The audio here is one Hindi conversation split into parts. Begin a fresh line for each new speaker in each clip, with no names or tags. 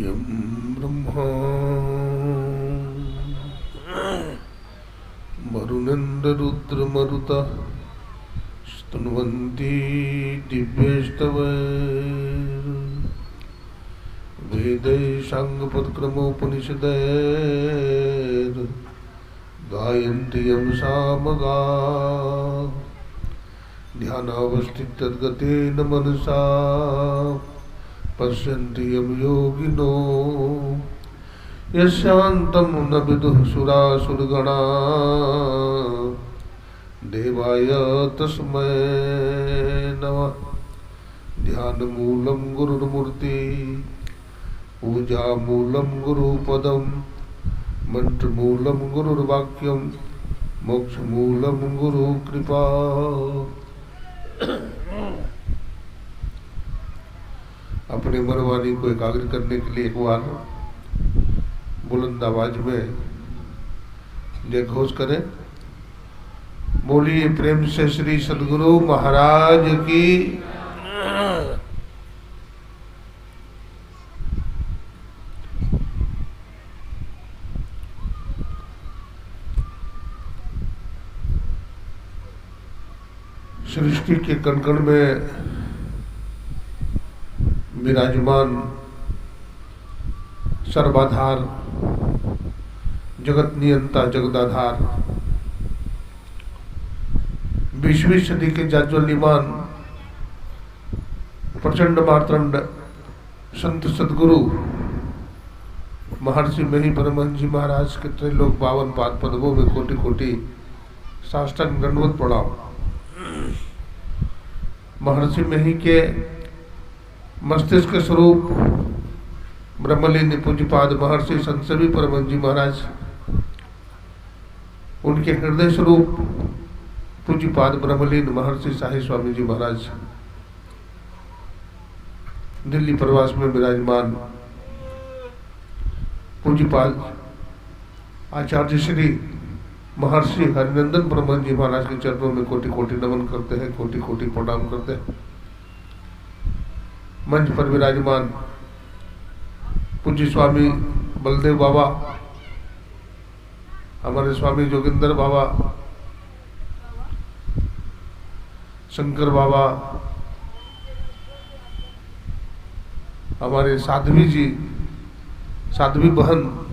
यं ब्रह्मा वरुणेन्द्ररुद्रमरुतः स्तुन्वन्ति दिव्यैस्तवैर् वेदैः साङ्गपदक्रमोपनिषदैर् गायन्ति यं सामगाः ध्यानावस्थितद्गतेन मनसा पश्यन्ति यं योगिनो यशान्तं न विदुः सुरासुरगणाः देवाय तस्मै नमः। ध्यानमूलं गुरुर्मूर्ति पूजामूलं गुरुपदं मंत्रमूलं गुरुर्वाक्यं मोक्षमूलं गुरुकृपा। अपने मनवाणी को एकाग्र करने के लिए एक बार बुलंद आवाज में जय घोष करें। बोलिए प्रेम से श्री सद्गुरु महाराज की। सृष्टि के कण-कण में विराजमान सर्वाधार जगत नियंता जगदाधार 20वीं सदी के जाज्वल्यमान प्रचंड मार्तंड संत सद्गुरु महर्षि मेही परमहंस जी महाराज के त्रैलोक 52 पाद पद्मों में कोटि कोटि साष्टांग दंडवत प्रणाम। महर्षि मेही के मस्तिष्क स्वरूप ब्रह्मलीन पूज्यपाद महर्षि संत सभी परमहंस जी महाराज, उनके हृदय स्वरूप पूज्यपाद ब्रह्मलीन महर्षि साहिब स्वामी जी महाराज, दिल्ली प्रवास में विराजमान पूज्यपाद आचार्य श्री महर्षि हरिनंदन परमहंस जी महाराज के चरणों में कोटि कोटि नमन करते हैं, कोटि कोटि प्रणाम करते हैं। मंच पर विराजमान पूज्य स्वामी बलदेव बाबा, हमारे स्वामी जोगिंदर बाबा, शंकर बाबा, हमारे साध्वी जी, साध्वी बहन,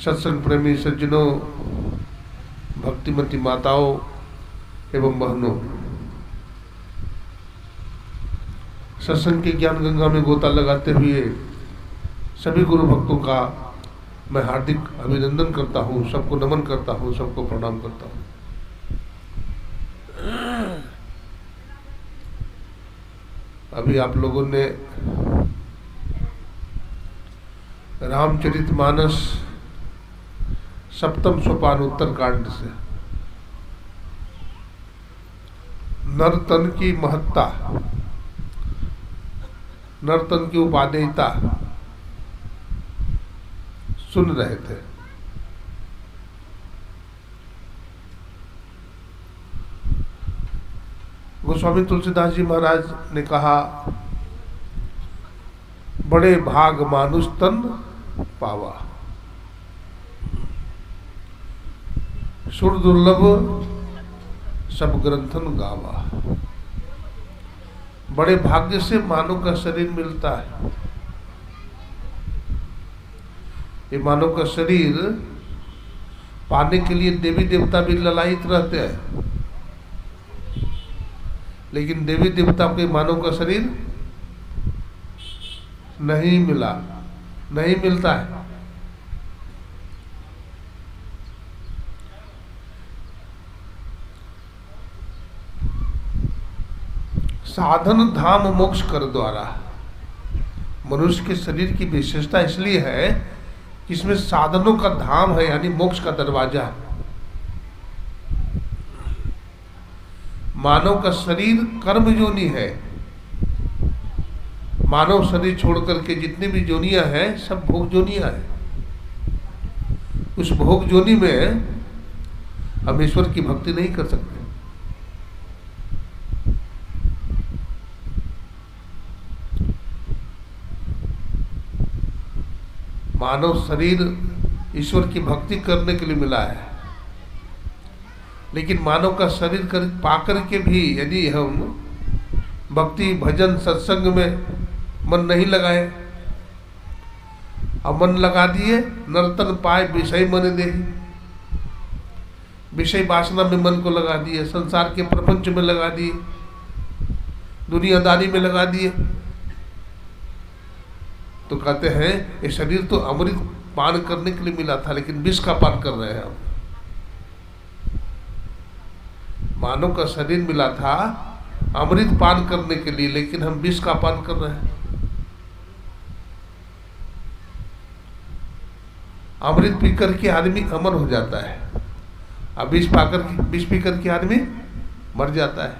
सत्संग प्रेमी सज्जनों, भक्तिमती माताओं एवं बहनों, सत्संग की ज्ञान गंगा में गोता लगाते हुए सभी गुरु भक्तों का मैं हार्दिक अभिनंदन करता हूँ, सबको नमन करता हूँ, सबको प्रणाम करता हूँ। अभी आप लोगों ने रामचरितमानस सप्तम सोपान उत्तर कांड से नर्तन की महत्ता, नर्तन की उपादेयता सुन रहे थे। गोस्वामी तुलसीदास जी महाराज ने कहा, बड़े भाग मानुष तन पावा, सुर दुर्लभ सब ग्रंथन गावा। बड़े भाग्य से मानव का शरीर मिलता है। ये मानव का शरीर पाने के लिए देवी देवता भी ललायित रहते हैं, लेकिन देवी देवता के मानव का शरीर नहीं मिला, नहीं मिलता है। साधन धाम मोक्ष कर द्वारा। मनुष्य के शरीर की विशेषता इसलिए है कि इसमें साधनों का धाम है, यानी मोक्ष का दरवाजा है। मानव का शरीर कर्म योनि है। मानव शरीर छोड़ करके जितनी भी जोनियां हैं सब भोग जोनियां हैं। उस भोग जोनि में हम ईश्वर की भक्ति नहीं कर सकते। मानव शरीर ईश्वर की भक्ति करने के लिए मिला है, लेकिन मानव का शरीर पाकर के भी यदि हम भक्ति भजन सत्संग में मन नहीं लगाए, अब मन लगा दिए, नर्तन पाए विषय मन दे, विषय वासना में मन को लगा दिए, संसार के प्रपंच में लगा दिए, दुनियादारी में लगा दिए, तो कहते हैं ये शरीर तो अमृत पान करने के लिए मिला था, लेकिन विष का पान कर रहे हैं हम। मानव का शरीर मिला था अमृत पान करने के लिए, लेकिन हम विष का पान कर रहे हैं। अमृत पीकर के आदमी अमर हो जाता है, अब विष पीकर के आदमी मर जाता है।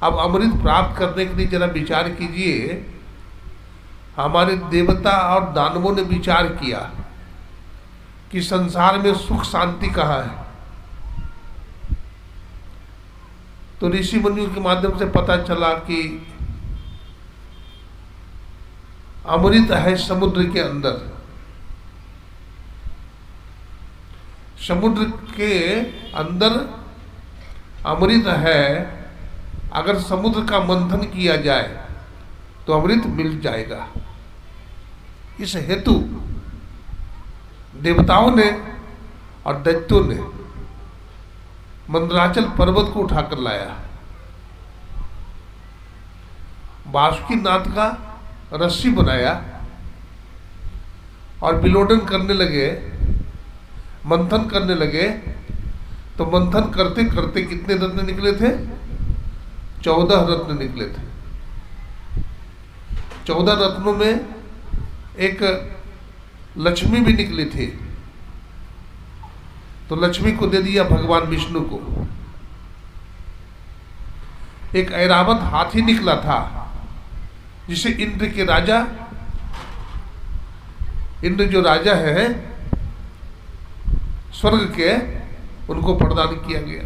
अब अमृत प्राप्त करने के लिए जरा विचार कीजिए, हमारे देवता और दानवों ने विचार किया कि संसार में सुख शांति कहाँ है, तो ऋषि मुनियों के माध्यम से पता चला कि अमृत है समुद्र के अंदर। समुद्र के अंदर अमृत है, अगर समुद्र का मंथन किया जाए तो अमृत मिल जाएगा। इस हेतु देवताओं ने और दैत्यों ने मंदराचल पर्वत को उठाकर लाया, बासुकीनाथ का रस्सी बनाया और विलोडन करने लगे, मंथन करने लगे। तो मंथन करते करते कितने रत्न निकले थे? 14 रत्न निकले थे। 14 रत्नों में एक लक्ष्मी भी निकली थी, तो लक्ष्मी को दे दिया भगवान विष्णु को। एक ऐरावत हाथी निकला था, जिसे इंद्र के राजा, इंद्र जो राजा है स्वर्ग के, उनको प्रदान किया गया।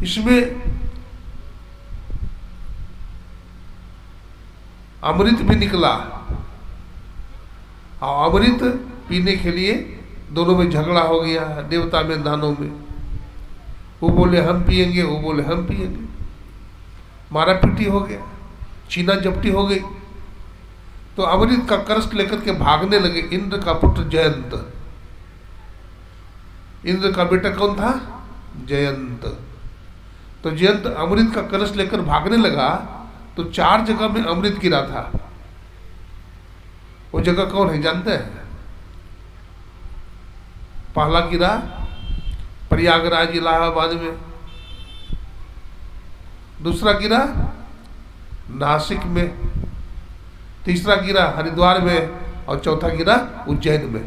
इसमें अमृत भी निकला, और अमृत पीने के लिए दोनों में झगड़ा हो गया, देवता में दानों में। वो बोले हम पिएंगे, वो बोले हम पिएंगे, मारा पीटी हो गया, छीना झपटी हो गई। तो अमृत का कलश लेकर के भागने लगे इंद्र का पुत्र जयंत। इंद्र का बेटा कौन था? जयंत। तो जयंत अमृत का कलश लेकर भागने लगा, तो 4 जगह में अमृत गिरा था। वो जगह कौन है जानते हैं? पहला गिरा प्रयागराज इलाहाबाद में, दूसरा गिरा नासिक में, तीसरा गिरा हरिद्वार में, और चौथा गिरा उज्जैन में।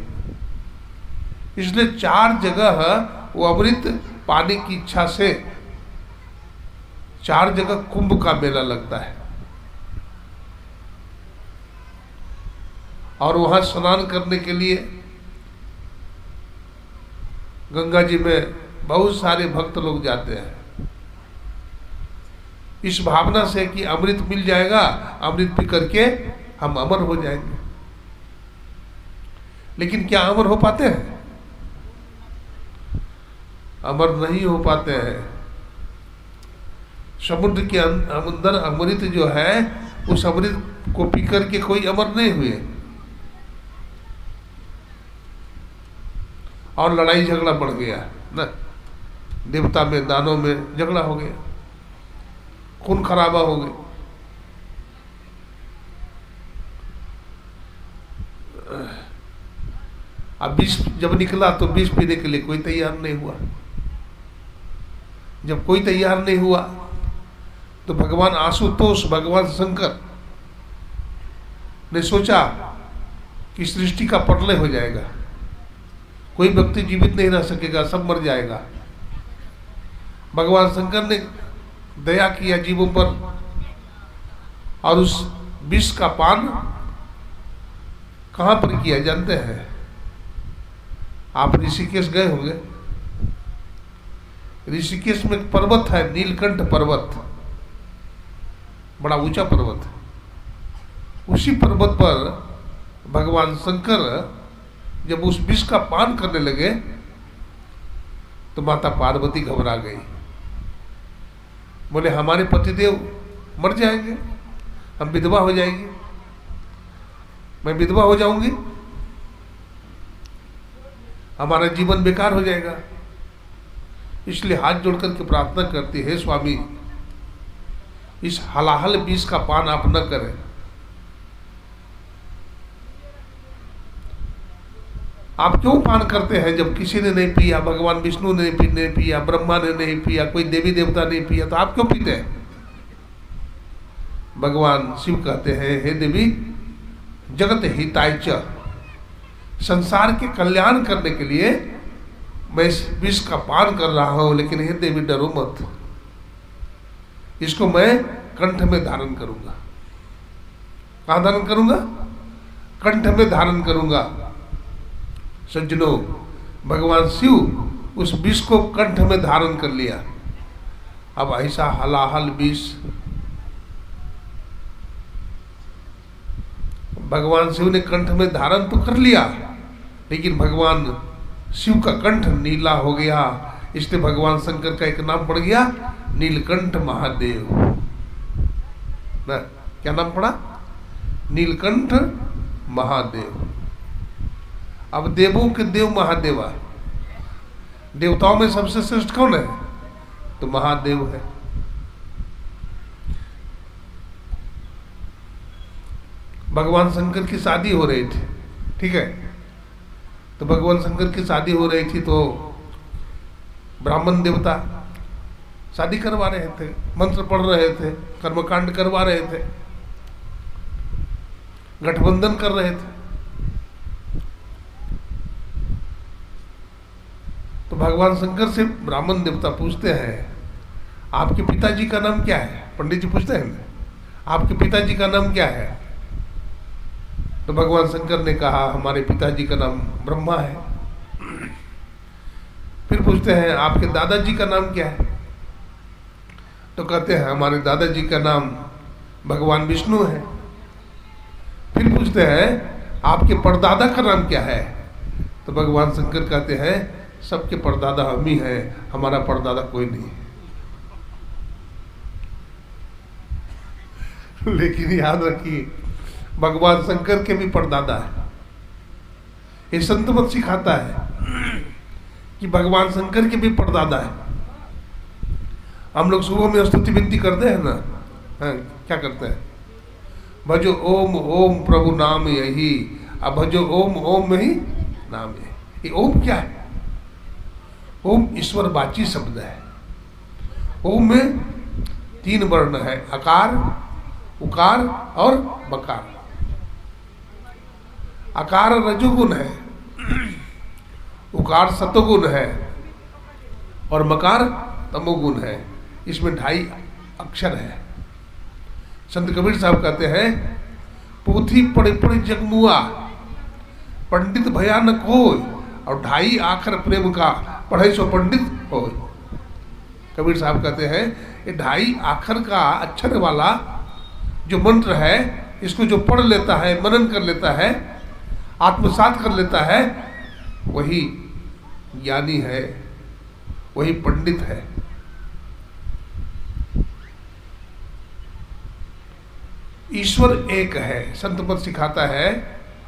इसलिए 4 जगह वो अमृत पाने की इच्छा से 4 जगह कुंभ का मेला लगता है, और वहां स्नान करने के लिए गंगा जी में बहुत सारे भक्त लोग जाते हैं, इस भावना से कि अमृत मिल जाएगा, अमृत पी करके हम अमर हो जाएंगे। लेकिन क्या अमर हो पाते हैं? अमर नहीं हो पाते हैं। समुद्र के अंदर अमृत जो है, उस अमृत को पी करके कोई अमर नहीं हुए, और लड़ाई झगड़ा बढ़ गया ना, देवता में दानों में झगड़ा हो गया, खून खराबा हो गई। अब विष जब निकला तो विष पीने के लिए कोई तैयार नहीं हुआ। जब कोई तैयार नहीं हुआ तो भगवान आशुतोष, भगवान शंकर ने सोचा कि सृष्टि का प्रलय हो जाएगा, कोई व्यक्ति जीवित नहीं रह सकेगा, सब मर जाएगा। भगवान शंकर ने दया किया जीवों पर, और उस विष का पान कहां पर किया जानते हैं? आप ऋषिकेश गए होंगे। ऋषिकेश में एक पर्वत है, नीलकंठ पर्वत, बड़ा ऊंचा पर्वत है। उसी पर्वत पर भगवान शंकर जब उस विष का पान करने लगे तो माता पार्वती घबरा गई। बोले हमारे पतिदेव मर जाएंगे, हम विधवा हो जाएंगी, मैं विधवा हो जाऊंगी, हमारा जीवन बेकार हो जाएगा। इसलिए हाथ जोड़कर के प्रार्थना करती है, स्वामी इस हलाहल विष का पान आप न करें। आप क्यों पान करते हैं जब किसी ने नहीं पिया, भगवान विष्णु ने नहीं पिया, ब्रह्मा ने नहीं पिया, कोई देवी देवता नहीं पिया, तो आप क्यों पीते हैं? भगवान शिव कहते हैं, हे देवी जगत हिताय च, संसार के कल्याण करने के लिए मैं इस विष का पान कर रहा हूं, लेकिन हे देवी डरो मत, इसको मैं कंठ में धारण करूंगा। कहां धारण करूंगा? कंठ में धारण करूंगा। सज्जनों, भगवान शिव उस विष को कंठ में धारण कर लिया। अब ऐसा हलाहल विष भगवान शिव ने कंठ में धारण तो कर लिया, लेकिन भगवान शिव का कंठ नीला हो गया। इसलिए भगवान शंकर का एक नाम पड़ गया नीलकंठ महादेव। ना क्या नाम पड़ा? नीलकंठ महादेव। अब देवों के देव महादेवा, देवताओं में सबसे श्रेष्ठ कौन है? तो महादेव है। भगवान शंकर की शादी हो रही थी, ठीक है, तो भगवान शंकर की शादी हो रही थी तो ब्राह्मण देवता शादी करवा रहे थे, मंत्र पढ़ रहे थे, कर्मकांड करवा रहे थे, गठबंधन कर रहे थे। तो भगवान शंकर से ब्राह्मण देवता पूछते हैं, आपके पिताजी का नाम क्या है? पंडित जी पूछते हैं, आपके पिताजी का नाम क्या है? तो भगवान शंकर ने कहा, हमारे पिताजी का नाम ब्रह्मा है। फिर पूछते हैं, आपके दादाजी का नाम क्या है? तो कहते हैं, हमारे दादाजी का नाम भगवान विष्णु है। फिर पूछते हैं, आपके परदादा का नाम क्या है? तो भगवान शंकर कहते हैं, सबके परदादा हम ही हैं, हमारा परदादा कोई नहीं। लेकिन याद रखिए, भगवान शंकर के भी परदादा है। ये संत मत सिखाता है कि भगवान शंकर के भी परदादा है। हम लोग सुबह में स्तुति विनती करते हैं ना, हाँ, क्या करते हैं? भजो ओम ओम प्रभु नाम यही, अब भजो ओम ओम में ही नाम है। ये ओम क्या है? ओम ईश्वरवाची शब्द है। ओम में 3 वर्ण है, अकार, उकार और बकार। अकार रजोगुण है, उकार सतोगुण है और मकार तमोगुण है। इसमें 2.5 अक्षर है। संत कबीर साहब कहते हैं, पोथी पढ़े पढ़े जगमुआ, पंडित भयानक हो, और 2.5 आखर प्रेम का पढ़े सो पंडित हो। कबीर साहब कहते हैं, ये 2.5 आखर का अक्षर वाला जो मंत्र है, इसको जो पढ़ लेता है, मनन कर लेता है, आत्मसात कर लेता है, वही ज्ञानी है, वही पंडित है। ईश्वर एक है, संत पद सिखाता है।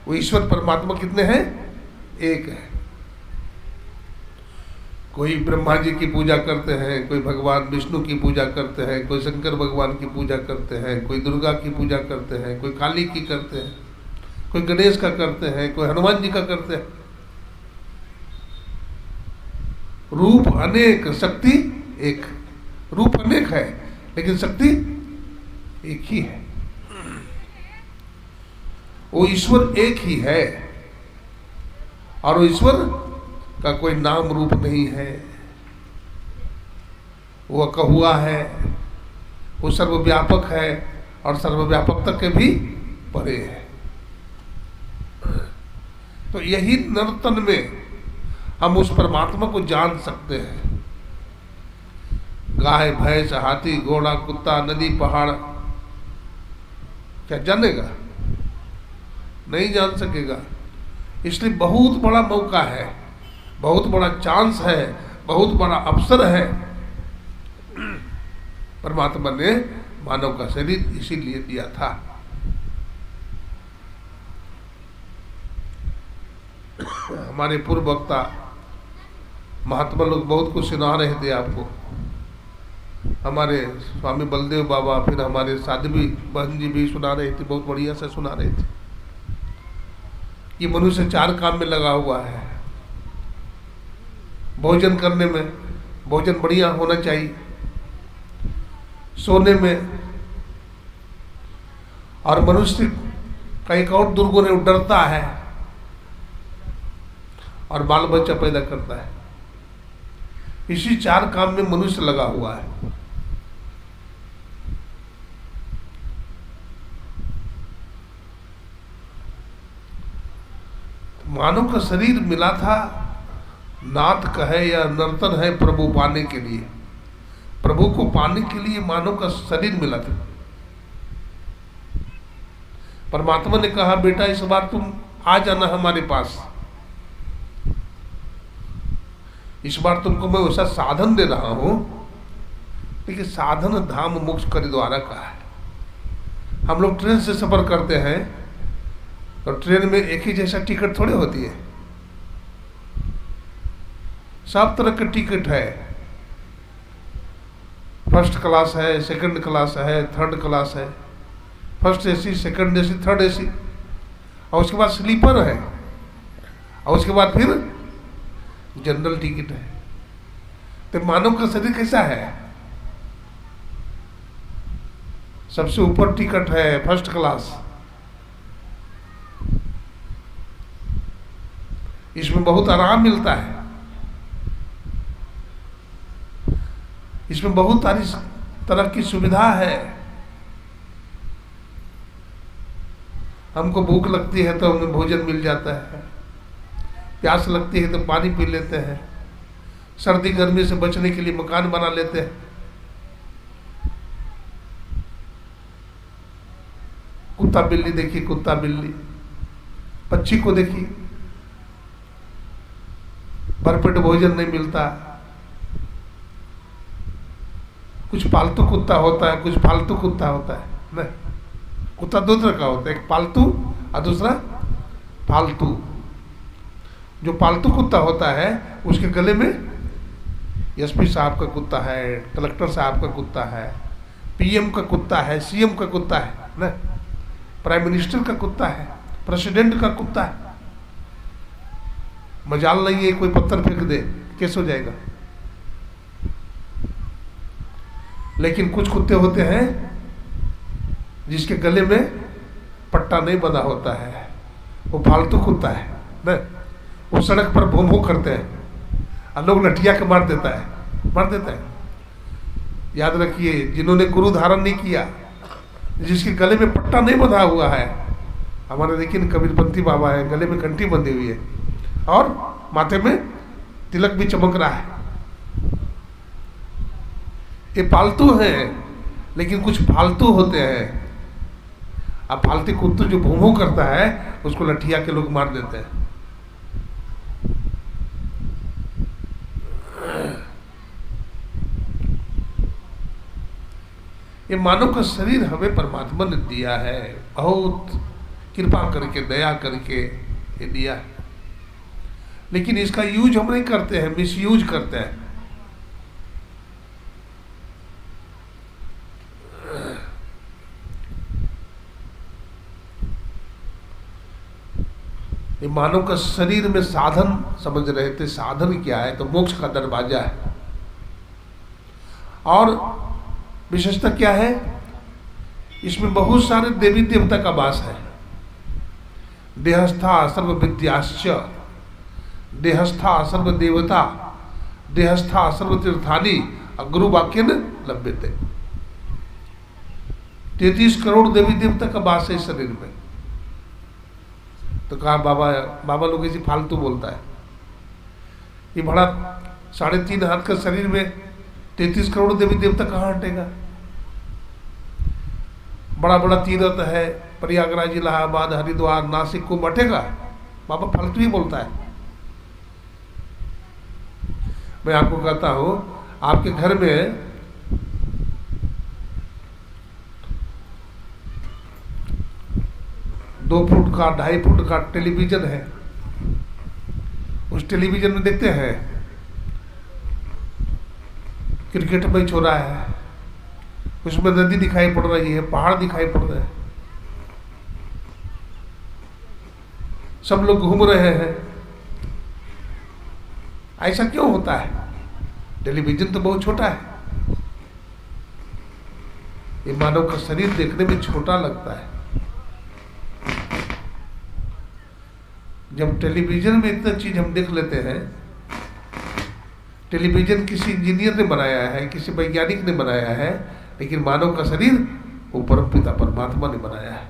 वो ईश्वर परमात्मा कितने हैं? एक है। कोई ब्रह्मा जी की पूजा करते हैं, कोई भगवान विष्णु की पूजा करते हैं, कोई शंकर भगवान की पूजा करते हैं, कोई दुर्गा की पूजा करते हैं, कोई काली की करते हैं, कोई गणेश का करते हैं, कोई हनुमान जी का करते हैं। रूप अनेक, शक्ति एक। रूप अनेक है, लेकिन शक्ति एक ही है। वो ईश्वर एक ही है, और वो ईश्वर का कोई नाम रूप नहीं है। वो अकहुआ है, वो सर्वव्यापक है, और सर्वव्यापकता के भी परे है। तो यही नर्तन में हम उस परमात्मा को जान सकते हैं। गाय, भैंस, हाथी, घोड़ा, कुत्ता, नदी, पहाड़, क्या जानेगा? नहीं जान सकेगा। इसलिए बहुत बड़ा मौका है, बहुत बड़ा चांस है, बहुत बड़ा अवसर है। परमात्मा ने मानव का शरीर इसीलिए दिया था। हमारे पूर्व वक्ता महात्मा लोग बहुत कुछ सुना रहे थे आपको। हमारे स्वामी बलदेव बाबा, फिर हमारे साध्वी बहन जी भी सुना रहे थे, बहुत बढ़िया से सुना रहे थे। ये मनुष्य 4 काम में लगा हुआ है। भोजन करने में, भोजन बढ़िया होना चाहिए, सोने में, और मनुष्य का एक और दुर्गुण है, डरता है और बाल बच्चा पैदा करता है। इसी 4 काम में मनुष्य लगा हुआ है। मानव का शरीर मिला था, नाथ कहे या नर्तन है, प्रभु पाने के लिए, प्रभु को पाने के लिए मानव का शरीर मिला था। परमात्मा ने कहा, बेटा इस बार तुम आ जाना हमारे पास, इस बार तुमको मैं वैसा साधन दे रहा हूं। लेकिन साधन धाम मोक्ष कर द्वारा का है। हम लोग ट्रेन से सफर करते हैं तो ट्रेन में एक ही जैसा टिकट थोड़ी होती है, सब तरह के टिकट है। फर्स्ट क्लास है, सेकंड क्लास है, थर्ड क्लास है, first AC, second AC, third AC, और उसके बाद स्लीपर है, और उसके बाद फिर जनरल टिकट है। तो मानव का शरीर कैसा है? सबसे ऊपर टिकट है, फर्स्ट क्लास। इसमें बहुत आराम मिलता है, इसमें बहुत सारी तरह की सुविधा है। हमको भूख लगती है तो हमें भोजन मिल जाता है, प्यास लगती है तो पानी पी लेते हैं, सर्दी गर्मी से बचने के लिए मकान बना लेते हैं। कुत्ता बिल्ली देखिए, कुत्ता बिल्ली, पक्षी को देखिए, भरपेट भोजन नहीं मिलता। कुछ पालतू कुत्ता होता है, कुछ फालतू कुत्ता होता है। नहीं, कुत्ता 2 तरह का होता है, एक पालतू और दूसरा फालतू। जो पालतू कुत्ता होता है उसके गले में एसपी साहब का कुत्ता है, कलेक्टर साहब का कुत्ता है, पीएम का कुत्ता है, सीएम का कुत्ता है ना, प्राइम मिनिस्टर का कुत्ता है, प्रेसिडेंट का कुत्ता है। मजाल नहीं है कोई पत्थर फेंक दे, कैसे हो जाएगा। लेकिन कुछ कुत्ते होते हैं जिसके गले में पट्टा नहीं बंधा होता है, वो फालतू कुत्ता है ना। वो सड़क पर भों भों करते हैं और लोग लठिया के मार देता है। याद रखिए, जिन्होंने गुरु धारण नहीं किया, जिसके गले में पट्टा नहीं बंधा हुआ है, हमारे देखिए कबीरपंथी बाबा है, गले में घंटी बंधी हुई है और माथे में तिलक भी चमक रहा है। ये पालतू हैं, लेकिन कुछ फालतू होते हैं। अब फालतू कुत्ता जो भों भों करता है उसको लठिया के लोग मार देते हैं। ये मानव का शरीर हमें परमात्मा ने दिया है, बहुत कृपा करके, दया करके ये दिया है। लेकिन इसका यूज हम नहीं करते हैं, मिसयूज करते हैं। ये मानव का शरीर में साधन समझ रहे थे। साधन क्या है? तो मोक्ष का दरवाजा है। और विशेषता क्या है? इसमें बहुत सारे देवी देवता का वास है। देहस्था सर्व विद्याश्च, देहस्था सर्व देवता, देहस्था सर्व तीर्थानि, गुरु वाक्य न लभ्यते। 33 करोड़ देवी देवता का वास है इस शरीर में। तो कहा बाबा लोग इसी फालतू बोलता है। ये बड़ा 3.5 हाथ का शरीर में 33 करोड़ देवी देवता कहाँ हटेगा? बड़ा बड़ा तीर्थ है, प्रयागराज, इलाहाबाद, हरिद्वार, नासिक को बटेगा? बाबा फालतू ही बोलता है। मैं आपको कहता हूं, आपके घर में दो फुट का 2.5 फुट का टेलीविजन है। उस टेलीविजन में देखते हैं क्रिकेट मैच हो रहा है, उसमें नदी दिखाई पड़ रही है, पहाड़ दिखाई पड़ रहे हैं, सब लोग घूम रहे हैं। ऐसा क्यों होता है? टेलीविजन तो बहुत छोटा है। ये मानव का शरीर देखने में छोटा लगता है। जब टेलीविजन में इतना चीज हम देख लेते हैं, टेलीविजन किसी इंजीनियर ने बनाया है, किसी वैज्ञानिक ने बनाया है, लेकिन मानव का शरीर वो परमपिता परमात्मा ने बनाया है।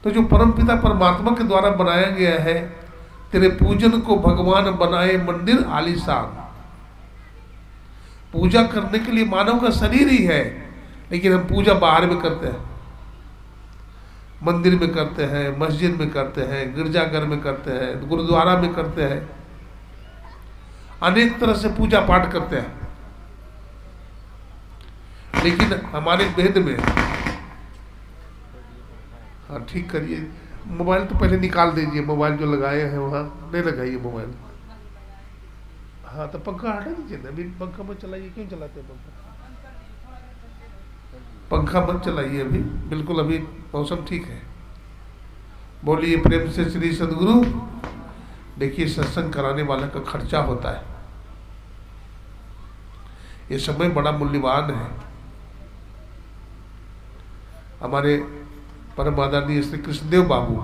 तो जो परमपिता परमात्मा के द्वारा बनाया गया है, तेरे पूजन को भगवान बनाए मंदिर आलीशान। पूजा करने के लिए मानव का शरीर ही है, लेकिन हम पूजा बाहर में करते हैं, मंदिर में करते हैं, मस्जिद में करते हैं, गिरजाघर में करते हैं, गुरुद्वारा में करते हैं, अनेक तरह से पूजा पाठ करते हैं। लेकिन हमारे वेद में, हाँ ठीक करिए, मोबाइल तो पहले निकाल दीजिए, मोबाइल जो लगाए हैं वहाँ नहीं लगाइए मोबाइल। हाँ तो पंखा हटा दीजिए ना, अभी पंखा मत चलाइए। क्यों चलाते हैं पंखा? पंखा मत चलाइए अभी, बिल्कुल अभी मौसम ठीक है। बोलिए प्रेम से श्री सद्गुरु। देखिए, सत्संग कराने वाले का खर्चा होता है। ये समय बड़ा मूल्यवान है। हमारे परम आदरणीय श्री कृष्णदेव बाबू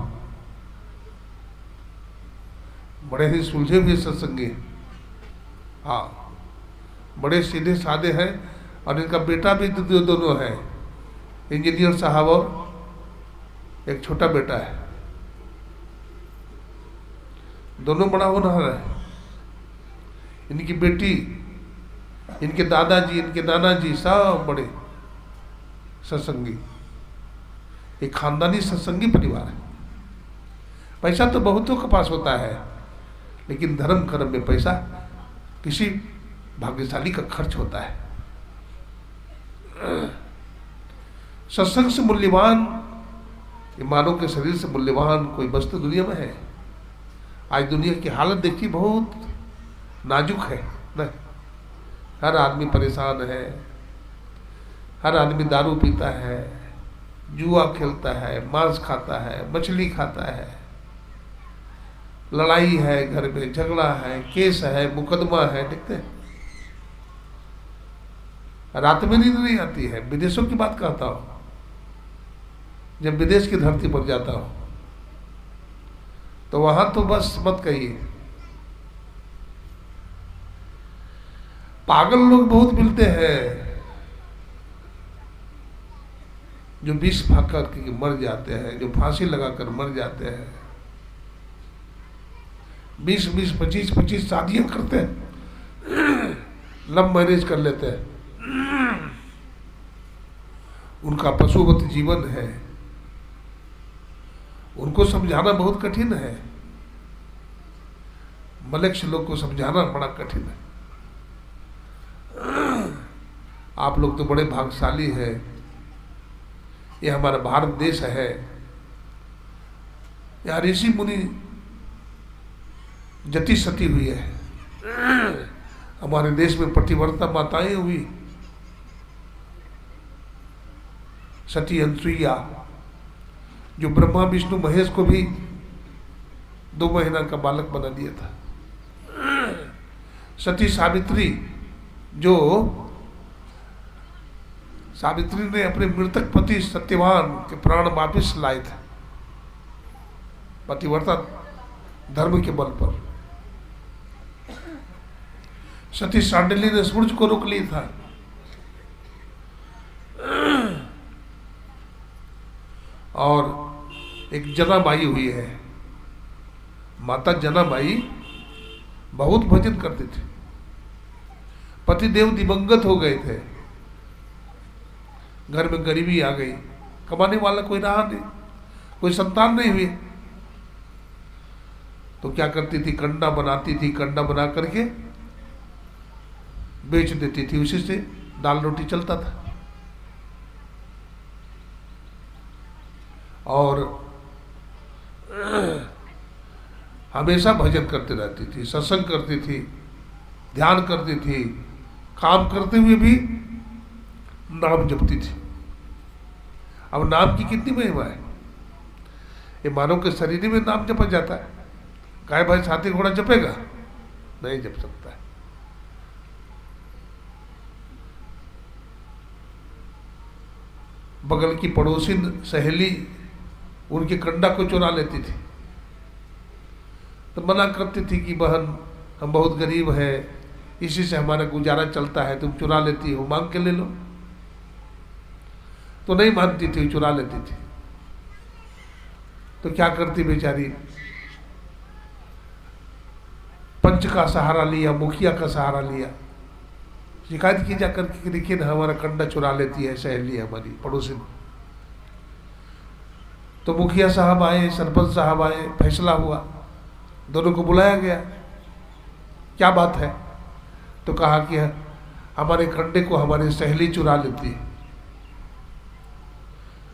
बड़े ही सुलझे हुए सत्संगी, हाँ, बड़े सीधे साधे हैं। और इनका बेटा भी दोनों है, इंजीनियर साहब, और एक छोटा बेटा है। दोनों बड़ा होनहार है। इनकी बेटी, इनके दादाजी, इनके नाना जी सब बड़े सत्संगी। एक खानदानी सत्संगी परिवार है। पैसा तो बहुतों के पास होता है, लेकिन धर्म कर्म में पैसा किसी भाग्यशाली का खर्च होता है। सत्संग से मूल्यवान, मानव के शरीर से मूल्यवान कोई वस्तु दुनिया में है? आज दुनिया की हालत देखिए, बहुत नाजुक है ना। हर आदमी परेशान है, हर आदमी दारू पीता है, जुआ खेलता है, मांस खाता है, मछली खाता है, लड़ाई है, घर में झगड़ा है, केस है, मुकदमा है, देखते हैं। रात में नींद नहीं आती है। विदेशों की बात कहता हूं, जब विदेश की धरती पर जाता हूं तो वहां तो बस मत कहिए, पागल लोग बहुत मिलते हैं जो विष खा करके मर जाते हैं, जो फांसी लगाकर मर जाते हैं, 20-20, 25-25 शादियां करते हैं, लव मैरिज कर लेते हैं। उनका पशुवत जीवन है, उनको समझाना बहुत कठिन है। मलेच्छ लोग को समझाना बड़ा कठिन है। आप लोग तो बड़े भाग्यशाली हैं। ये हमारा भारत देश है, यहाँ ऋषि मुनि जति सती हुई है। हमारे देश में पतिव्रता माताएं हुई, सती अनसुईया, जो ब्रह्मा विष्णु महेश को भी 2 महीना का बालक बना दिया था। सती सावित्री, जो सावित्री ने अपने मृतक पति सत्यवान के प्राण वापिस लाए थे, पतिव्रता धर्म के बल पर। सती शांडिल्य ने सूरज को रोक लिया था। और एक जनाबाई हुई है, माता जनाबाई बहुत भजन करती थी। पतिदेव दिवंगत हो गए थे, घर में गरीबी आ गई, कमाने वाला कोई रहा नहीं, कोई संतान नहीं हुई। तो क्या करती थी, कंडा बनाती थी, कंडा बना करके बेच देती थी, उसी से दाल रोटी चलता था। और हमेशा भजन करते रहती थी, सत्संग करती थी, ध्यान करती थी, काम करते हुए भी नाम जपती थी। अब नाम की कितनी महिमा है। ये मानव के शरीर में नाम जपा जाता है, गाय भैंस हाथी घोड़ा जपेगा नहीं जप सकता है। बगल की पड़ोसी सहेली उनके कंडा को चुरा लेती थी, तो मना करती थी कि बहन हम बहुत गरीब हैं, इसी से हमारा गुजारा चलता है, तुम चुरा लेती हो, मांग के ले लो। तो नहीं मानती थी, चुरा लेती थी। तो क्या करती बेचारी, पंच का सहारा लिया, मुखिया का सहारा लिया, शिकायत की जाकर के देखिए ना हमारा कंडा चुरा लेती है सहेली हमारी पड़ोसी। तो मुखिया साहब आए, सरपंच साहब आए, फैसला हुआ, दोनों को बुलाया गया, क्या बात है। तो कहा कि हमारे कंडे को हमारी सहेली चुरा लेती है।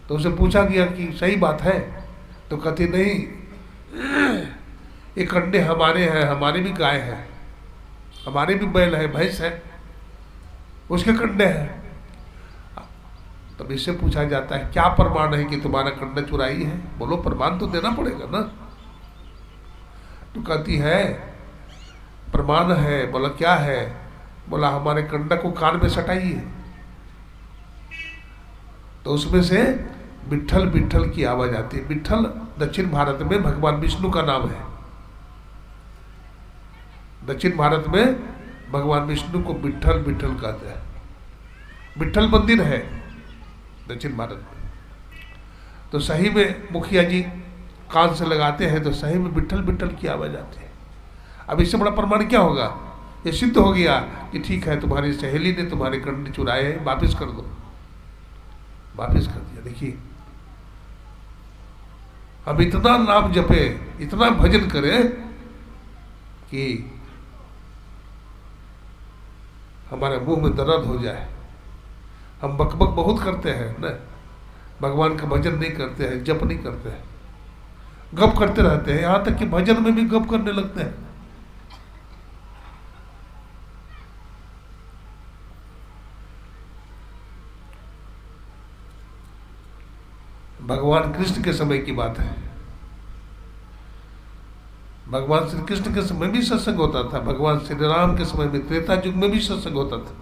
तो उसे पूछा गया कि सही बात है। तो कहती नहीं, ये कंडे हमारे हैं, हमारे भी गाय है, हमारे भी बैल है, भैंस है, उसके कंडे हैं। तब इससे पूछा जाता है क्या प्रमाण है कि तुम्हारा कंडा चुराई है, बोलो प्रमाण तो देना पड़ेगा ना। तो कहती है प्रमाण है। बोला क्या है। बोला हमारे कंडा को कान में सटाइए। तो उसमें से विट्ठल विट्ठल की आवाज आती है। विट्ठल दक्षिण भारत में भगवान विष्णु का नाम है। दक्षिण भारत में भगवान विष्णु को विट्ठल विट्ठल कहते हैं। विट्ठल मंदिर है दक्षिण भारत में। तो सही में मुखिया जी कान से लगाते हैं तो सही में विट्ठल विट्ठल की आवाज आती है। अब इससे बड़ा प्रमाण क्या होगा। ये सिद्ध हो गया कि ठीक है तुम्हारी सहेली ने तुम्हारे कंडे चुराए हैं, वापिस कर दो। वापिस कर दिया। देखिए हम इतना नाम जपे, इतना भजन करें कि हमारे मुंह में दर्द हो जाए। हम बकबक बहुत करते हैं ना, भगवान का भजन नहीं करते हैं, जप नहीं करते हैं, गप करते रहते हैं, यहां तक कि भजन में भी गप करने लगते हैं। भगवान कृष्ण के समय की बात है। भगवान श्री कृष्ण के समय भी सत्संग होता था, भगवान श्री राम के समय में त्रेता युग में भी सत्संग होता था।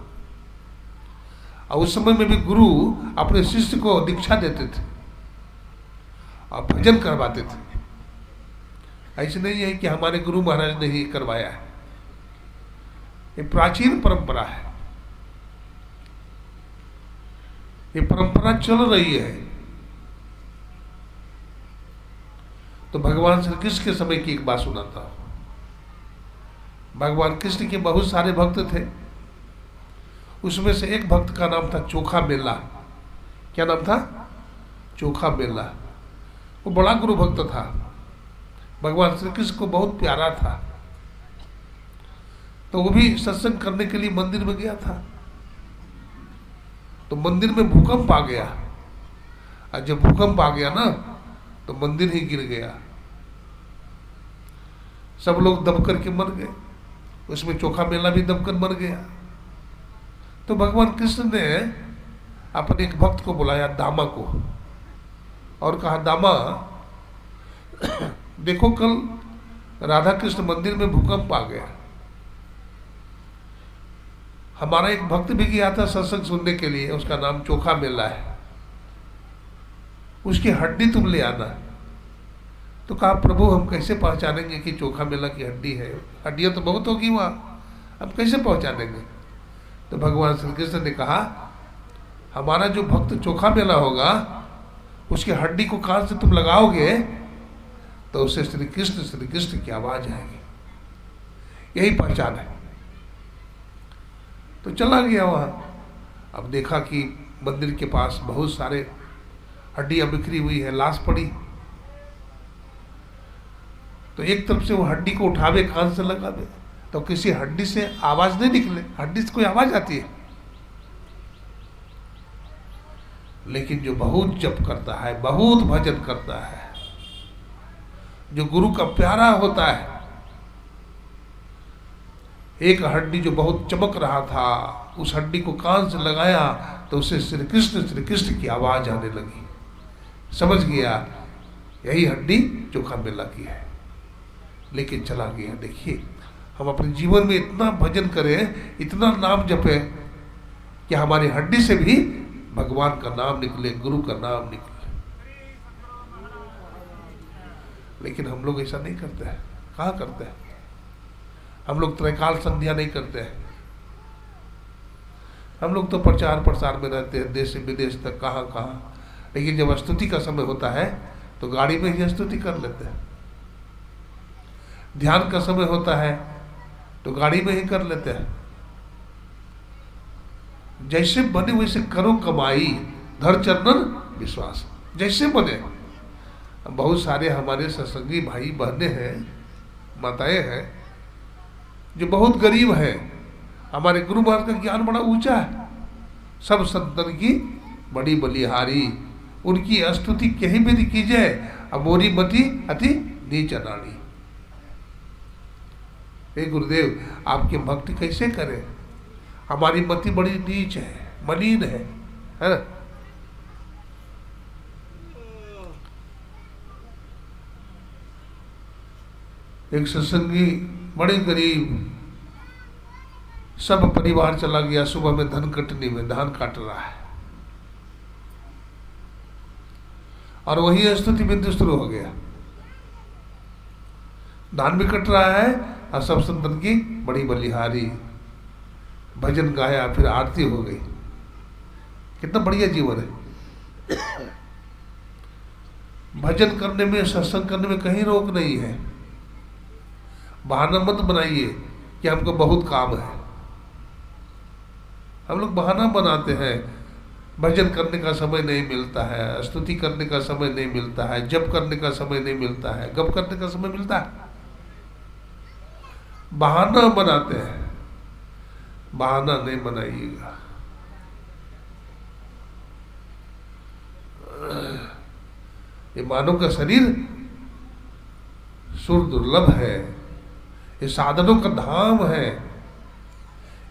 और उस समय में भी गुरु अपने शिष्य को दीक्षा देते थे और भजन करवाते थे। ऐसे नहीं है कि हमारे गुरु महाराज ने ही करवाया है, ये प्राचीन परंपरा है, ये परंपरा चल रही है। तो भगवान श्री कृष्ण के समय की एक बात सुनाता हूं। भगवान कृष्ण के बहुत सारे भक्त थे, उसमें से एक भक्त का नाम था चोखा मेला। क्या नाम था। चोखा मेला। वो बड़ा गुरु भक्त था, भगवान श्री कृष्ण को बहुत प्यारा था। तो वो भी सत्संग करने के लिए मंदिर में गया था। तो मंदिर में भूकंप आ गया, और जब भूकंप आ गया ना तो मंदिर ही गिर गया, सब लोग दब करके मर गए, उसमें चोखा मेला भी दबकर मर गया। तो भगवान कृष्ण ने अपने एक भक्त को बुलाया, दामा को, और कहा दामा देखो कल राधा कृष्ण मंदिर में भूकंप आ गया, हमारा एक भक्त भी गया था सत्संग सुनने के लिए, उसका नाम चोखा मेला है, उसकी हड्डी तुम ले आना। तो कहा प्रभु हम कैसे पहचानेंगे कि चोखा मेला की हड्डी है, हड्डियां तो बहुत होगी वहां, हम कैसे पहचानेंगे। तो भगवान श्री कृष्ण ने कहा हमारा जो भक्त चोखा मेला होगा उसकी हड्डी को कान से तुम लगाओगे तो उसे श्री कृष्ण की आवाज आएगी, यही पहचान है। तो चला गया वहां। अब देखा कि मंदिर के पास बहुत सारे हड्डियां बिखरी हुई है, लाश पड़ी। तो एक तरफ से वो हड्डी को उठावे, कान से लगावे, तो किसी हड्डी से आवाज नहीं निकले, हड्डी से कोई आवाज आती है। लेकिन जो बहुत जप करता है, बहुत भजन करता है, जो गुरु का प्यारा होता है, एक हड्डी जो बहुत चमक रहा था, उस हड्डी को कान से लगाया तो उसे श्री कृष्ण की आवाज आने लगी। समझ गया यही हड्डी जो खाने लगी है, लेकिन चला गया। देखिए, हम अपने जीवन में इतना भजन करें, इतना नाम जपे कि हमारी हड्डी से भी भगवान का नाम निकले, गुरु का नाम निकले। लेकिन हम लोग ऐसा नहीं करते हैं। कहाँ करते हैं? हम लोग त्रैकाल संध्या नहीं करते हैं। हम लोग तो प्रचार प्रसार में रहते हैं, देश से विदेश तक, कहाँ कहाँ। लेकिन जब स्तुति का समय होता है तो गाड़ी में ही स्तुति कर लेते हैं। ध्यान का समय होता है तो गाड़ी में ही कर लेते हैं। जैसे बने वैसे करो कमाई, धर चरणन विश्वास। जैसे बने। बहुत सारे हमारे सत्संगी भाई बहनें हैं, माताएं हैं, जो बहुत गरीब हैं। हमारे गुरु महाराज का ज्ञान बड़ा ऊंचा है। सब संतन की बड़ी बलिहारी, उनकी स्तुति कहीं भी की जाए, अमोरी मति अति नीच अनाड़ी। हे गुरुदेव, आपकी भक्ति कैसे करें? हमारी मति बड़ी नीच है, मलिन है ना? एक सत्संगी बड़े गरीब, सब परिवार चला गया। सुबह में धन कटनी में धान काट रहा है और वही स्तुति बिंदु शुरू हो गया। धान भी कट रहा है और सब संतन की बड़ी बलिहारी, भजन गाया, फिर आरती हो गई। कितना बढ़िया जीवन है। भजन करने में, सत्संग करने में कहीं रोक नहीं है। बहाना मत बनाइए कि हमको बहुत काम है। हम लोग बहाना बनाते हैं, भजन करने का समय नहीं मिलता है, स्तुति करने का समय नहीं मिलता है, जप करने का समय नहीं मिलता है, गप करने का समय मिलता है। बहाना बनाते हैं। बहाना नहीं बनाइएगा। ये मानव का शरीर सुर दुर्लभ है, ये साधनों का धाम है,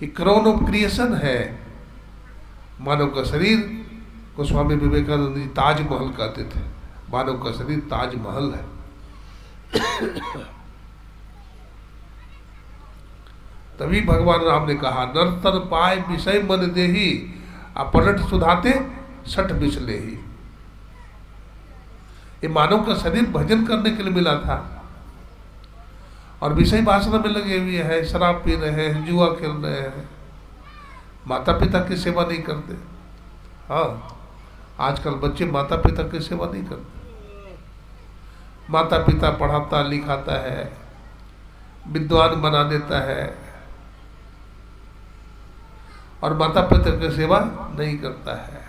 ये क्राउन ऑफ क्रिएशन है। मानव का शरीर को स्वामी विवेकानंद जी ताजमहल कहते थे। मानव का शरीर ताजमहल है। तभी भगवान राम ने कहा, नर तन पाए विषय मन देही, अपलट सुधाते सठ बिचले ही। ये मानव का शरीर भजन करने के लिए मिला था और विषय वासना में लगे हुए हैं, शराब पी रहे हैं, जुआ खेल रहे हैं, माता पिता की सेवा नहीं करते। हाँ, आजकल बच्चे माता पिता की सेवा नहीं करते। माता पिता पढ़ाता लिखाता है, विद्वान बना देता है और माता पिता की सेवा नहीं करता है।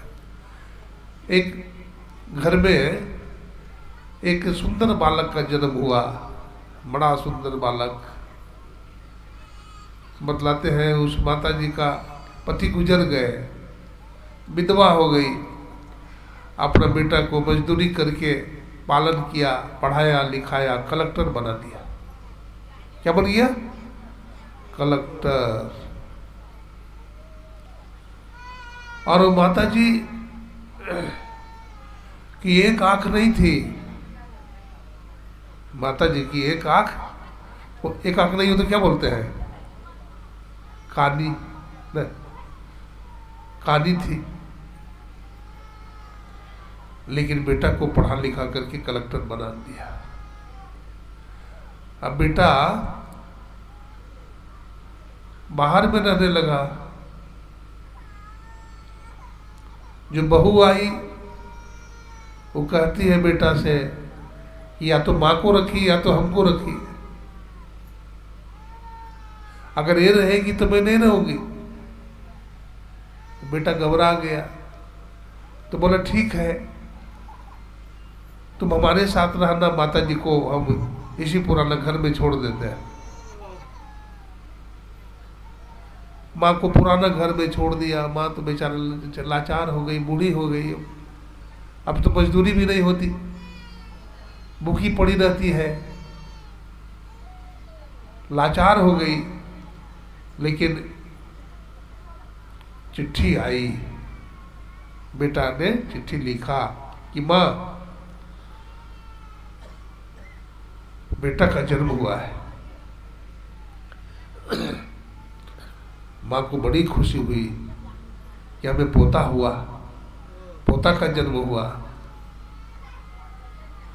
एक घर में एक सुंदर बालक का जन्म हुआ, बड़ा सुंदर बालक। बतलाते हैं उस माता जी का पति गुजर गए, विधवा हो गई। अपना बेटा को मजदूरी करके पालन किया, पढ़ाया लिखाया, कलेक्टर बना दिया। क्या बन गया? कलेक्टर। और वो माता जी की एक आंख नहीं थी। माता जी की एक आंख, एक आंख नहीं हो तो क्या बोलते हैं? कानी न, कानी थी। लेकिन बेटा को पढ़ा लिखा करके कलेक्टर बना दिया। अब बेटा बाहर में रहने लगा। जो बहू आई वो कहती है बेटा से, या तो माँ को रखी या तो हमको रखी, अगर ये रहेगी तो मैं नहीं रहूंगी। बेटा घबरा गया तो बोला ठीक है, तुम हमारे साथ रहना, माता जी को हम इसी पुराना घर में छोड़ देते हैं। माँ को पुराना घर में छोड़ दिया। माँ तो बेचारा लाचार हो गई, बूढ़ी हो गई। अब तो मजदूरी भी नहीं होती, भूखी पड़ी रहती है, लाचार हो गई। लेकिन चिट्ठी आई, बेटा ने चिट्ठी लिखा कि माँ, बेटा का जन्म हुआ है। माँ को बड़ी खुशी हुई कि हमें पोता हुआ, पोता का जन्म हुआ।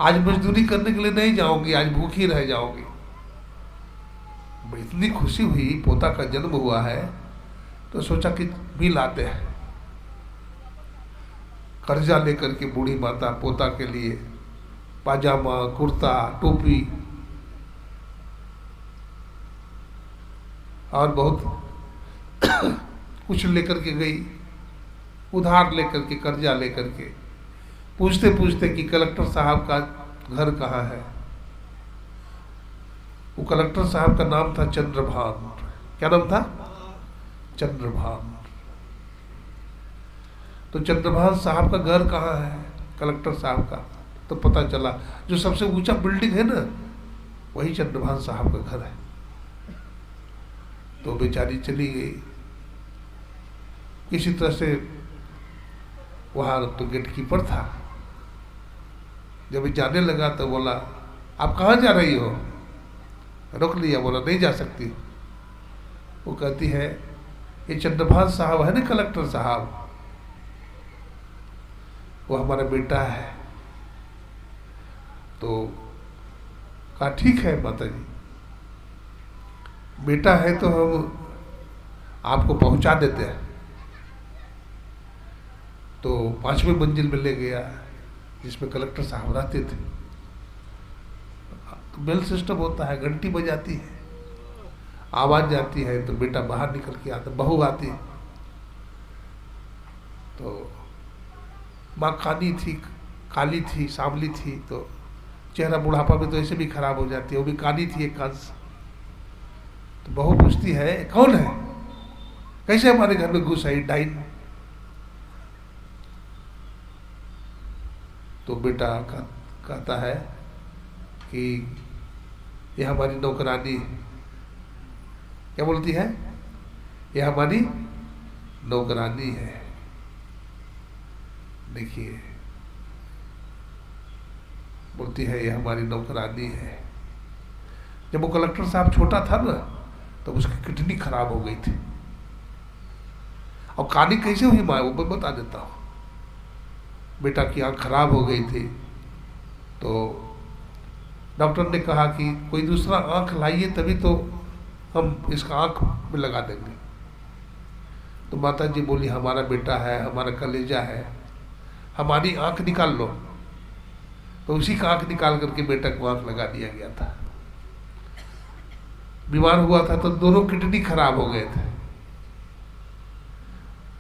आज मजदूरी करने के लिए नहीं जाओगी, आज भूखी रह जाओगी। इतनी खुशी हुई, पोता का जन्म हुआ है, तो सोचा कि बिल आते हैं। कर्जा लेकर के बूढ़ी माता पोता के लिए पाजामा, कुर्ता, टोपी और बहुत कुछ लेकर के गई, उधार लेकर के, कर्जा लेकर के। पूछते पूछते कि कलेक्टर साहब का घर कहाँ है। वो कलेक्टर साहब का नाम था चंद्रभान। क्या नाम था? चंद्रभान। तो चंद्रभान साहब का घर कहाँ है, कलेक्टर साहब का? तो पता चला जो सबसे ऊंचा बिल्डिंग है ना, वही चंद्रभान साहब का घर है। तो बेचारी चली गई किसी तरह से। वहां तो गेट कीपर था। जब जाने लगा तो बोला, आप कहाँ जा रही हो? रोक लिया, बोला नहीं जा सकती। वो कहती है, ये चंद्रभान साहब है ना, कलेक्टर साहब, वो हमारा बेटा है। तो कहा ठीक है माता जी, बेटा है तो हम आपको पहुंचा देते हैं। तो 5वीं मंजिल में ले गया, जिसमें कलेक्टर साहब रहते थे। तो बेल सिस्टम होता है, घंटी बजाती है, आवाज जाती है, तो बेटा बाहर निकल के आता, बहू आती है। तो माँ काली थी, सांवली थी, तो चेहरा बुढ़ापा में तो ऐसे भी खराब हो जाती है, वो भी काली थी एक कान से। तो बहू पूछती है, कौन है, कैसे हमारे घर में घुस आई डाइन? तो बेटा कहता है कि यह हमारी नौकरानी है। क्या बोलती है? यह हमारी नौकरानी है। देखिए, बोलती है यह हमारी नौकरानी है। जब वो कलेक्टर साहब छोटा था ना, तो उसकी किडनी खराब हो गई थी। और कानी कैसे हुई माँ, वो मैं बता देता हूँ। बेटा की आँख खराब हो गई थी, तो डॉक्टर ने कहा कि कोई दूसरा आँख लाइए, तभी तो हम इसका आँख में लगा देंगे। तो माता जी बोली, हमारा बेटा है, हमारा कलेजा है, हमारी आँख निकाल लो। तो उसी का आँख निकाल करके बेटा को आँख लगा दिया गया था। बीमार हुआ था तो दोनों किडनी खराब हो गए थे।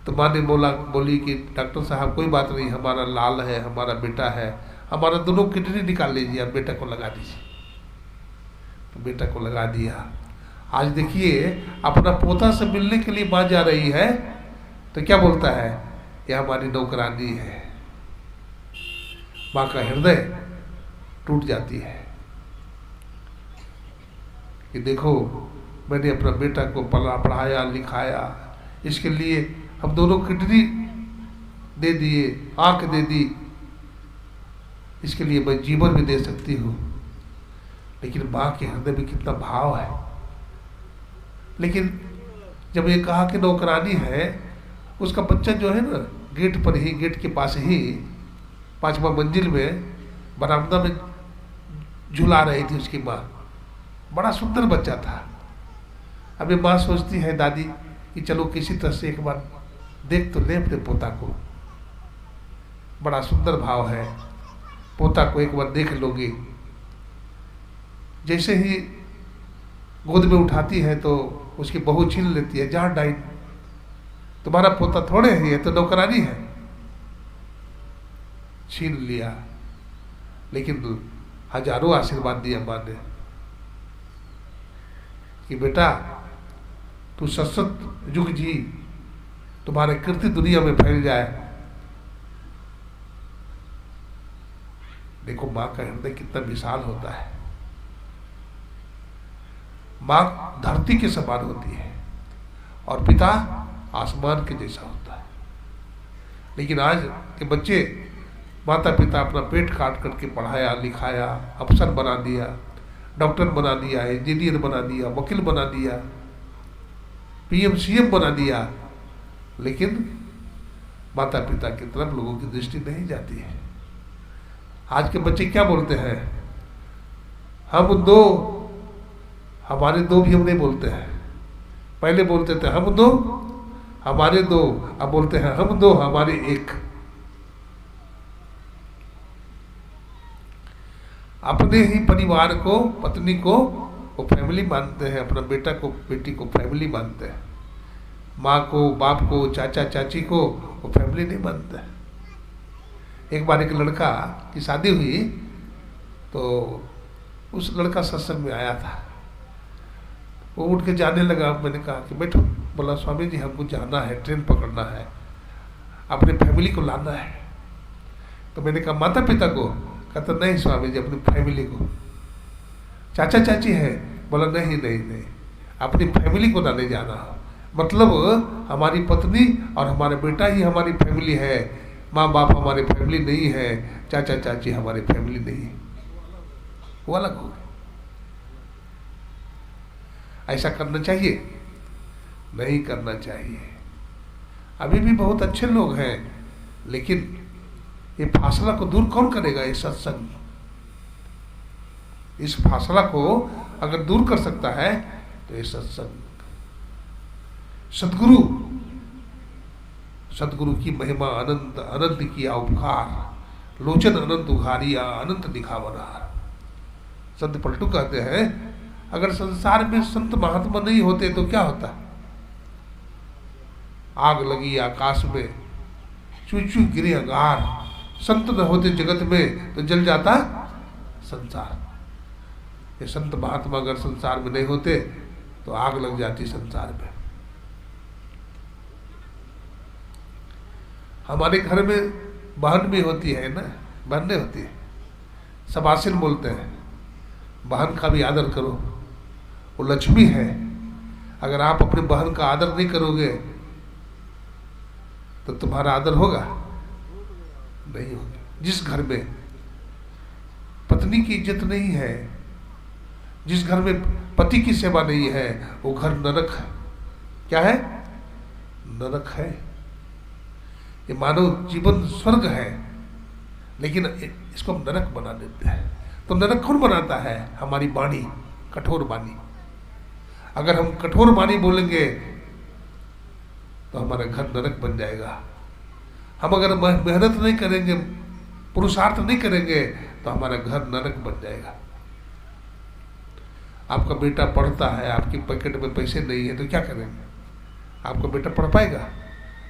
तो माँ ने बोली कि डॉक्टर साहब कोई बात नहीं, हमारा लाल है, हमारा बेटा है, हमारा दोनों किडनी निकाल लीजिए, अब बेटा को लगा दीजिए। तो बेटा को लगा दिया। आज देखिए, अपना पोता से मिलने के लिए माँ जा रही है, तो क्या बोलता है, यह हमारी नौकरानी है। माँ का हृदय टूट जाती है कि देखो, मैंने अपना बेटा को पढ़ाया लिखाया, इसके लिए हम दोनों किडनी दे दिए, आंख दे दी, इसके लिए मैं जीवन भी दे सकती हूँ। लेकिन माँ के हृदय में कितना भाव है। लेकिन जब ये कहा कि नौकरानी है, उसका बच्चा जो है ना, गेट पर ही, गेट के पास ही 5वां मंजिल में बरामदा में झुला रही थी उसकी माँ। बड़ा सुंदर बच्चा था। अभी माँ सोचती है दादी कि चलो किसी तरह से एक बार देख तो ले अपने पोता को। बड़ा सुंदर भाव है, पोता को एक बार देख लोगे। जैसे ही गोद में उठाती है तो उसकी बहू छीन लेती है, जा डाइन, तुम्हारा पोता थोड़े ही है, तो नौकरानी है। छीन लिया। लेकिन हजारों आशीर्वाद दिया माँ ने कि बेटा तू सशक्त युग जी, तुम्हारे कीर्ति दुनिया में फैल जाए। देखो माँ का हृदय कितना विशाल होता है। माँ धरती के समान होती है और पिता आसमान के जैसा होता है। लेकिन आज के बच्चे, माता पिता अपना पेट काट करके पढ़ाया लिखाया, अफसर बना दिया, डॉक्टर बना दिया, इंजीनियर बना दिया, वकील बना दिया, पीएम सीएम बना दिया, लेकिन माता पिता की तरफ लोगों की दृष्टि नहीं जाती है। आज के बच्चे क्या बोलते हैं, हम दो, हमारे दो भी हम नहीं बोलते हैं। पहले बोलते थे हम दो हमारे दो, अब बोलते हैं हम दो हमारे एक। अपने ही परिवार को, पत्नी को वो फैमिली मानते हैं, अपना बेटा को बेटी को फैमिली मानते हैं। माँ को, बाप को, चाचा चाची को वो फैमिली नहीं मानते। एक बार एक लड़का की शादी हुई तो उस लड़का सत्संग में आया था। वो उठ के जाने लगा। मैंने कहा कि बैठो। बोला स्वामी जी हमको जाना है, ट्रेन पकड़ना है, अपने फैमिली को लाना है। तो मैंने कहा माता पिता को? कहता नहीं स्वामी जी अपनी फैमिली को। चाचा चाची है? बोला नहीं नहीं नहीं, अपनी फैमिली को लाने जाना। मतलब हमारी पत्नी और हमारा बेटा ही हमारी फैमिली है, माँ बाप हमारी फैमिली नहीं है, चाचा चाची हमारी फैमिली नहीं है, वो अलग हो गए। ऐसा करना चाहिए? नहीं करना चाहिए। अभी भी बहुत अच्छे लोग हैं, लेकिन ये फासला को दूर कौन करेगा? ये सत्संग इस फासला को अगर दूर कर सकता है तो ये सत्संग। सदगुरु की महिमा अनंत, अनंत किया उपकार, लोचन अनंत उघारिया, अनंत दिखावनार। संत पलटू कहते हैं अगर संसार में संत महात्मा नहीं होते तो क्या होता? आग लगी आकाश में, चू चू गिरे अंगार। संत न होते जगत में तो जल जाता संसार। ये संत महात्मा अगर संसार में नहीं होते तो आग लग जाती संसार में। हमारे घर में बहन भी होती है ना, बहनें होती है, सब आशीन बोलते हैं, बहन का भी आदर करो, वो लक्ष्मी है। अगर आप अपनी बहन का आदर नहीं करोगे तो तुम्हारा आदर होगा? नहीं होगा। जिस घर में पत्नी की इज्जत नहीं है, जिस घर में पति की सेवा नहीं है, वो घर नरक है। क्या है? नरक है। ये मानव जीवन स्वर्ग है, लेकिन इसको हम नरक बना देते हैं। तो नरक कौन बनाता है? हमारी वाणी, कठोर वाणी। अगर हम कठोर वाणी बोलेंगे तो हमारा घर नरक बन जाएगा। हम अगर मेहनत नहीं करेंगे, पुरुषार्थ नहीं करेंगे तो हमारा घर नरक बन जाएगा। आपका बेटा पढ़ता है, आपकी पॉकेट में पैसे नहीं है तो क्या करेंगे? आपका बेटा पढ़ पाएगा?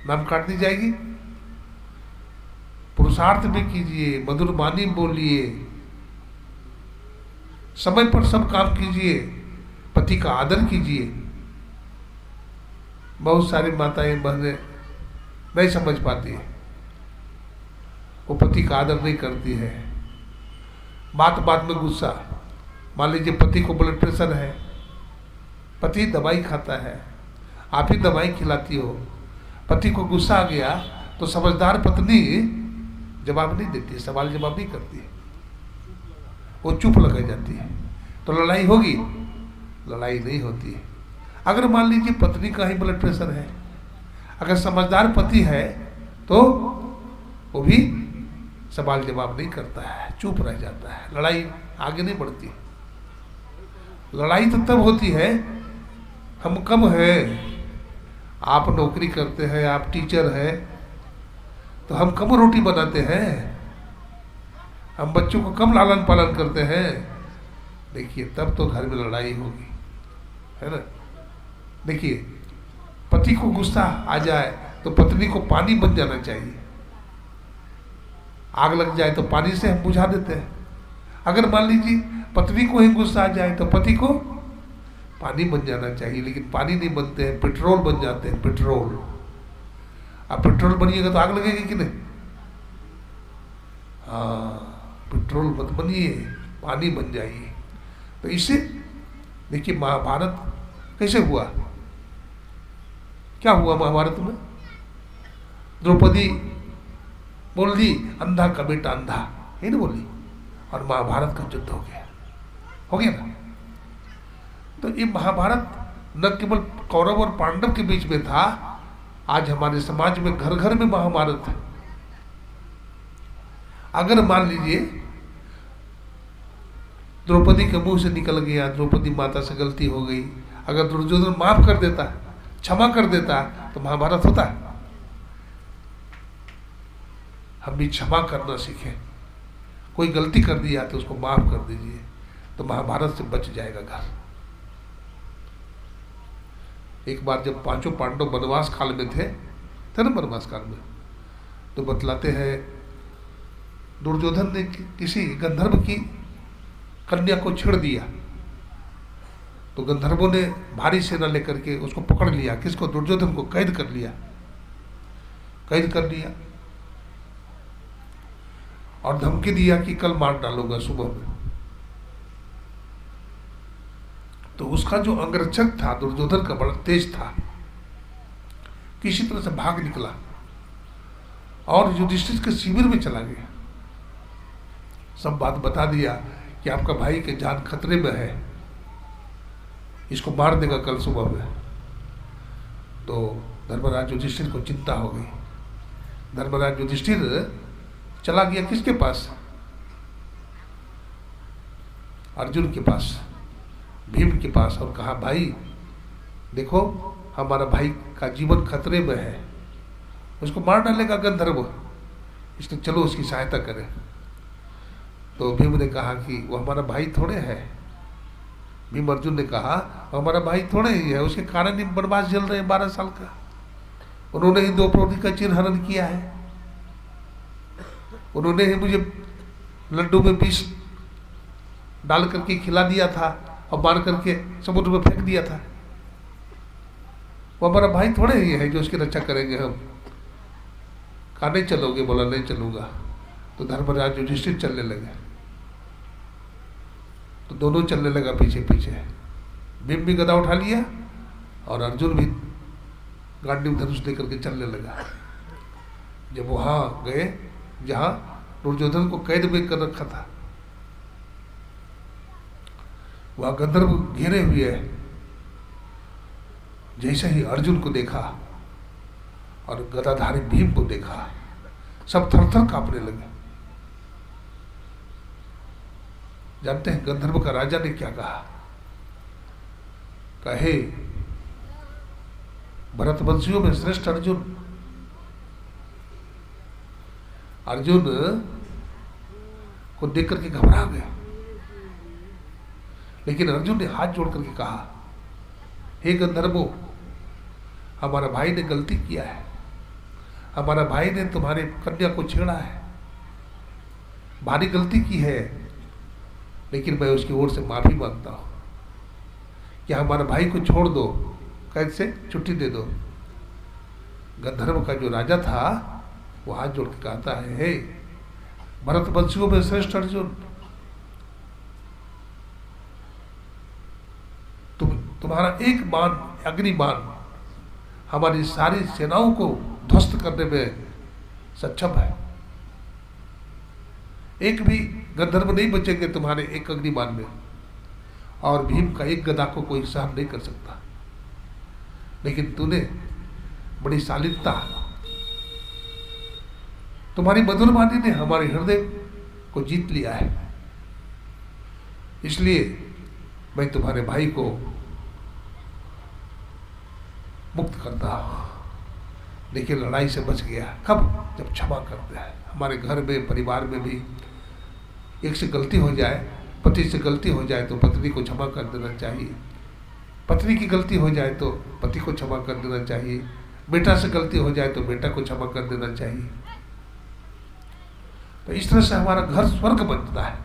नाम काट दी जाएगी। पुरुषार्थ भी कीजिए, मधुर वाणी बोलिए, समय पर सब काम कीजिए, पति का आदर कीजिए। बहुत सारी माताएं बहनें नहीं समझ पाती है, वो पति का आदर नहीं करती है। बात बात में गुस्सा। मान लीजिए पति को ब्लड प्रेशर है, पति दवाई खाता है, आप ही दवाई खिलाती हो, पति को गुस्सा आ गया तो समझदार पत्नी जवाब नहीं देती, सवाल जवाब नहीं करती है, वो चुप लग जाती है। तो लड़ाई होगी? लड़ाई नहीं होती है। अगर मान लीजिए पत्नी का ही ब्लड प्रेशर है, अगर समझदार पति है तो वो भी सवाल जवाब नहीं करता है, चुप रह जाता है, लड़ाई आगे नहीं बढ़ती। लड़ाई तो तब होती है, हम कम हैं, आप नौकरी करते हैं, आप टीचर हैं, तो हम कम रोटी बनाते हैं, हम बच्चों को कम लालन पालन करते हैं। देखिए तब तो घर में लड़ाई होगी, है ना। देखिए पति को गुस्सा आ जाए तो पत्नी को पानी बन जाना चाहिए। आग लग जाए तो पानी से हम बुझा देते हैं, अगर मान लीजिए पत्नी को ही गुस्सा आ जाए तो पति को पानी बन जाना चाहिए, लेकिन पानी नहीं बनते हैं, पेट्रोल बन जाते हैं, पेट्रोल। अब पेट्रोल बनिएगा तो आग लगेगी कि नहीं? हाँ, पेट्रोल मत बनिए, पानी बन जाइए। तो इससे देखिए महाभारत कैसे हुआ, क्या हुआ महाभारत में? द्रौपदी बोल दी अंधा का बेटा अंधा, ये नहीं बोली, और महाभारत का युद्ध हो गया ना। तो ये महाभारत न केवल कौरव और पांडव के बीच में था, आज हमारे समाज में घर घर में महाभारत है। अगर मान लीजिए द्रौपदी के मुंह से निकल गया, द्रौपदी माता से गलती हो गई, अगर दुर्योधन माफ कर देता, क्षमा कर देता, तो महाभारत होता। हम भी क्षमा करना सीखें, कोई गलती कर दिया तो उसको माफ कर दीजिए, तो महाभारत से बच जाएगा घर। एक बार जब पांचों पांडव वनवास काल में थे ना, वनवास काल में, तो बतलाते हैं दुर्योधन ने किसी गंधर्व की कन्या को छेड़ दिया, तो गंधर्वों ने भारी सेना लेकर के उसको पकड़ लिया। किसको? दुर्योधन को कैद कर लिया, कैद कर लिया और धमकी दिया कि कल मार डालूंगा सुबह में। तो उसका जो अंगरक्षक था दुर्योधन का, बड़ा तेज था, किसी तरह से भाग निकला और युधिष्ठिर के शिविर में चला गया, सब बात बता दिया कि आपका भाई के जान खतरे में है, इसको मार देगा कल सुबह में। तो धर्मराज युधिष्ठिर को चिंता हो गई। धर्मराज युधिष्ठिर चला गया किसके पास? अर्जुन के पास, भीम के पास, और कहा भाई देखो हमारा भाई का जीवन खतरे में है, उसको मार डालेगा गंधर्व, इसलिए चलो उसकी सहायता करें। तो भीम ने कहा कि वो हमारा भाई थोड़े है। भीम अर्जुन ने कहा हमारा भाई थोड़े ही है, उसके कारण ही वनवास झेल रहे हैं 12 साल का। उन्होंने ही द्रौपदी का चिरहरण किया है, उन्होंने ही मुझे लड्डू में विष डाल करके खिला दिया था और मार करके समुद्र में फेंक दिया था। वो हमारा भाई थोड़े ही है जो उसकी रक्षा करेंगे हम। कहा नहीं चलोगे? बोला नहीं चलूंगा। तो धर्मराज युधिष्ठिर चलने लगे, तो दोनों चलने लगा पीछे पीछे। भीम भी गदा उठा लिया और अर्जुन भी गांडीव धनुष लेकर के चलने लगा। जब वहां गए जहां दुर्योधन को कैद में कर रखा था, वह गंधर्व घेरे हुए है। जैसे ही अर्जुन को देखा और गदाधारी भीम को देखा, सब थर-थर कांपने लगे। जानते हैं गंधर्व का राजा ने क्या कहा? कहे भरतवंशियों में श्रेष्ठ अर्जुन, अर्जुन को देख करके घबरा गए, लेकिन अर्जुन ने हाथ जोड़ करके कहा हे गंधर्वों, हमारा भाई ने गलती किया है, हमारा भाई ने तुम्हारे कन्या को छेड़ा है, भारी गलती की है, लेकिन मैं उसकी ओर से माफी मांगता हूं कि हमारे भाई को छोड़ दो, कैद से छुट्टी दे दो। गंधर्व का जो राजा था वो हाथ जोड़ के कहता है हे भरतवंशियों में श्रेष्ठ अर्जुन, तुम्हारा एक बाण, अग्नि बाण हमारी सारी सेनाओं को ध्वस्त करने में सक्षम है। एक भी गंधर्व नहीं बचेंगे तुम्हारे एक अग्निबाण में, और भीम का एक गदा को कोई सहन नहीं कर सकता। लेकिन तूने बड़ी शालीनता, तुम्हारी मधुर वाणी ने हमारे हृदय को जीत लिया है, इसलिए मैं तुम्हारे भाई को मुक्त करता हूं। लेकिन लड़ाई से बच गया कब? जब क्षमा करते हैं। हमारे घर में, परिवार में भी एक से गलती हो जाए, पति से गलती हो जाए तो पत्नी को क्षमा कर देना चाहिए, पत्नी की गलती हो जाए तो पति को क्षमा कर देना चाहिए, बेटा से गलती हो जाए तो बेटा को क्षमा कर देना चाहिए। तो इस तरह से हमारा घर स्वर्ग बनता है।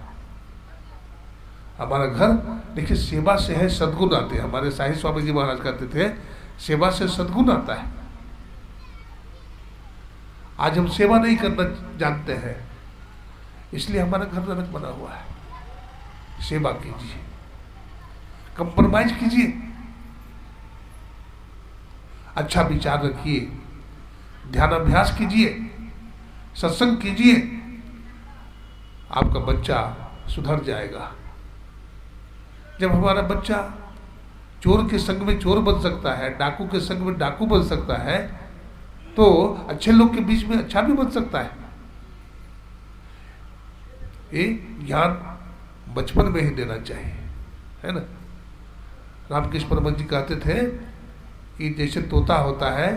हमारा घर देखिए सेवा से है सद्गुण आते हैं। हमारे साहिब स्वामी जी महाराज कहते थे सेवा से सद्गुण आता है। आज हम सेवा नहीं करना जानते हैं, इसलिए हमारा घर नरक बना हुआ है। सेवा कीजिए, कंप्रोमाइज कीजिए, अच्छा विचार रखिए, ध्यानाभ्यास कीजिए, सत्संग कीजिए, आपका बच्चा सुधर जाएगा। जब हमारा बच्चा चोर के संग में चोर बन सकता है, डाकू के संग में डाकू बन सकता है, तो अच्छे लोग के बीच में अच्छा भी बन सकता है। ये ज्ञान बचपन में ही देना चाहिए, है ना। रामकृष्ण परमहंस जी कहते थे कि जैसे तोता होता है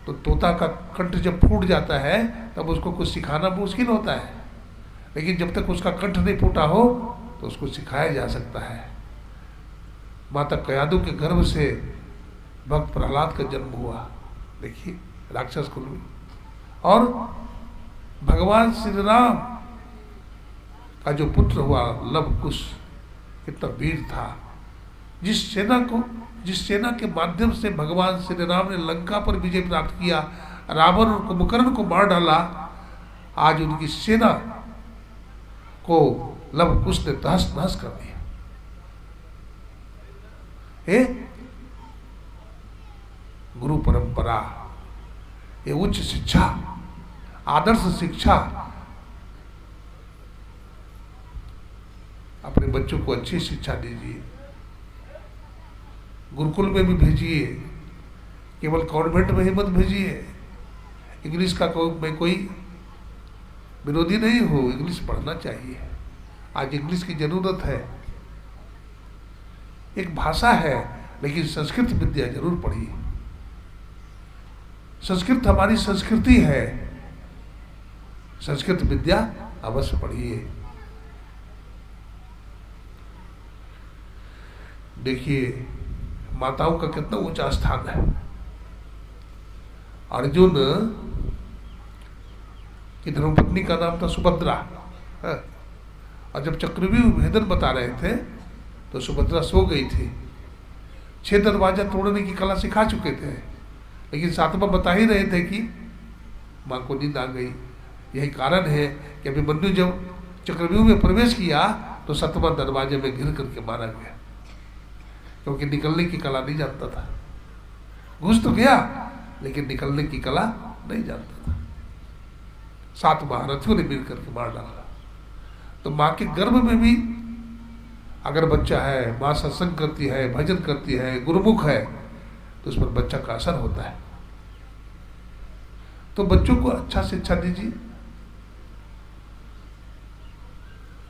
तो तोता का कंठ जब फूट जाता है तब उसको कुछ सिखाना मुश्किल होता है, लेकिन जब तक उसका कंठ नहीं फूटा हो तो उसको सिखाया जा सकता है। माता कयादु के गर्भ से भक्त प्रहलाद का जन्म हुआ, देखिए राक्षस कुल में। और भगवान श्री राम का जो पुत्र हुआ लव कुश, कितना वीर था। जिस सेना के माध्यम से भगवान श्री राम ने लंका पर विजय प्राप्त किया, रावण और कुंभकर्ण को मार डाला, आज उनकी सेना को लव कुश ने तहस नहस कर दिया। गुरु परंपरा, ये उच्च शिक्षा, आदर्श शिक्षा, अपने बच्चों को अच्छी शिक्षा दीजिए। गुरुकुल में भी भेजिए, केवल कॉन्वेंट में ही मत भेजिए। इंग्लिश का मैं कोई विरोधी नहीं हूँ, इंग्लिश पढ़ना चाहिए, आज इंग्लिश की जरूरत है। एक भाषा है, लेकिन संस्कृत विद्या जरूर पढ़िए। संस्कृत हमारी संस्कृति है, संस्कृत विद्या अवश्य पढ़िए। देखिए माताओं का कितना ऊंचा स्थान है। अर्जुन की धर्मपत्नी का नाम था सुभद्रा, और जब चक्रव्यूह भेदन बता रहे थे तो सुभद्रा सो गई थी। 6 दरवाजा तोड़ने की कला सिखा चुके थे, लेकिन सातवां बता ही रहे थे कि माँ को नींद आ गई। यही कारण है कि अभिमन्यु जब चक्रव्यूह में प्रवेश किया तो 7वां दरवाजे में घिर करके मारा गया, क्योंकि निकलने की कला नहीं जानता था। घुस तो गया लेकिन निकलने की कला नहीं जानता था। 7 महारथियों ने मिल करके मार डाला। तो माँ के गर्भ में भी अगर बच्चा है, माँ सत्संग करती है, भजन करती है, गुरुमुख है, तो उस पर बच्चा का असर होता है। तो बच्चों को अच्छा शिक्षा दीजिए,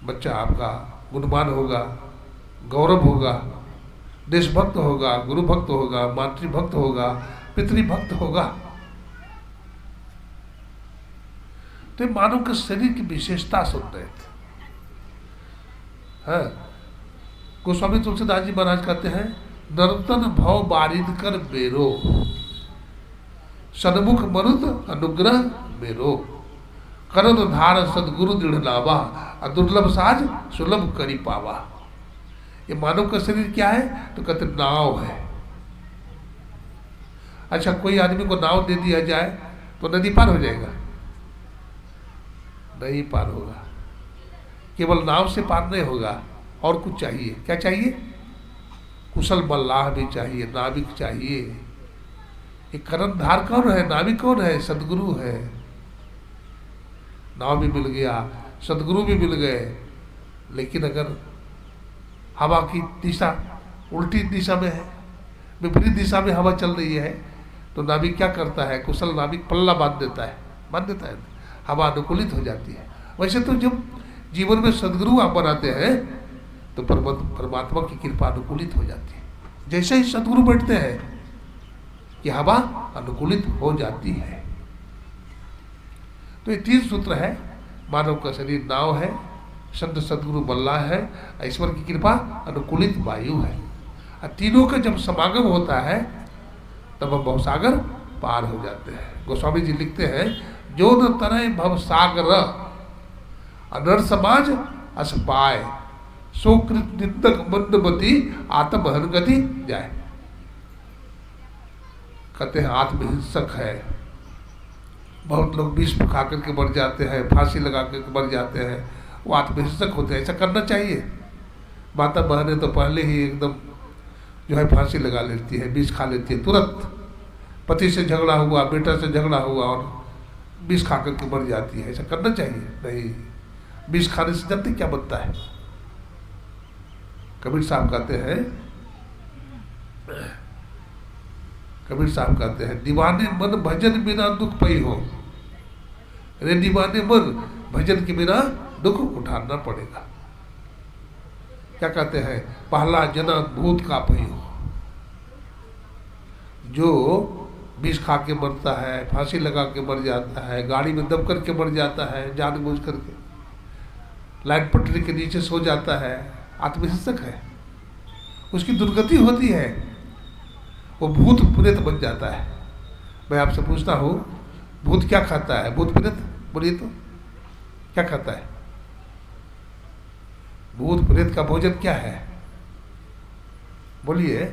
बच्चा आपका गुणवान होगा, गौरव होगा, देशभक्त होगा, गुरु भक्त होगा, मातृभक्त होगा, पितृभक्त होगा। तो मानव के शरीर की विशेषता सुन रहे थे। गोस्वामी तुलसीदास जी महाराज कहते हैं, नर्तन भव बारिद कर बेरो, सन्मुख मरुद अनुग्रह मेरो, करन धार सदगुरु दृढ़ लावा, दुर्लभ साज सुलभ करी पावा। ये मानव का शरीर क्या है? तो कहते नाव है। अच्छा, कोई आदमी को नाव दे दिया जाए तो नदी पार हो जाएगा? नहीं पार होगा। केवल नाव से पार नहीं होगा, और कुछ चाहिए। क्या चाहिए? कुशल मल्लाह भी चाहिए, नाविक चाहिए। ये कर्णधार कौन है? नाविक कौन है? सदगुरु है। नाव भी मिल गया, सदगुरु भी मिल गए, लेकिन अगर हवा की दिशा उल्टी दिशा में है, विपरीत दिशा में हवा चल रही है, तो नाविक क्या करता है? कुशल नाविक पल्ला बांध देता है, हवा अनुकूलित हो जाती है। वैसे तो जब जीवन में सदगुरु आप बनाते हैं तो परमात्मा की कृपा अनुकूलित हो जाती है। जैसे ही सदगुरु बैठते हैं कि हवा अनुकूलित हो जाती है। तो ये 3 सूत्र है। मानव का शरीर नाव है, संत सदगुरु मल्लाह है, ईश्वर की कृपा अनुकूलित वायु है। और तीनों का जब समागम होता है तब हम भवसागर पार हो जाते हैं। गोस्वामी जी लिखते हैं, जो न तरह भव सागर अनर समाज अस पाए, सोकृत निंदक मंदमती आत्महन गति जाए। कहते हैं आत्महिंसक है, बहुत लोग विष खा करके मर जाते हैं, फांसी लगा करके मर जाते हैं, वो आत्महिंसक होते हैं। ऐसा करना चाहिए? माता बहनें तो पहले ही एकदम जो है फांसी लगा लेती है, विष खा लेती है तुरंत। पति से झगड़ा हुआ, बेटा से झगड़ा हुआ और विष खा करके मर जाती है। ऐसा करना चाहिए? नहीं। विष खाने से जानते क्या बनता है? कबीर साहब कहते हैं दीवाने मन भजन बिना दुख पई हो। अरे दीवाने मन भजन के बिना दुख उठाना पड़ेगा। क्या कहते हैं? पहला जना भूत का पई हो। जो विष खा के मरता है, फांसी लगा के मर जाता है, गाड़ी में दब करके मर जाता है, जानबूझ करके लाइन पटरी के नीचे सो जाता है, आत्महिंसक है, उसकी दुर्गति होती है, वो भूत प्रेत बन जाता है। मैं आपसे पूछता हूँ, भूत क्या खाता है? भूत प्रेत बोलिए तो क्या खाता है? भूत प्रेत का भोजन क्या है? बोलिए।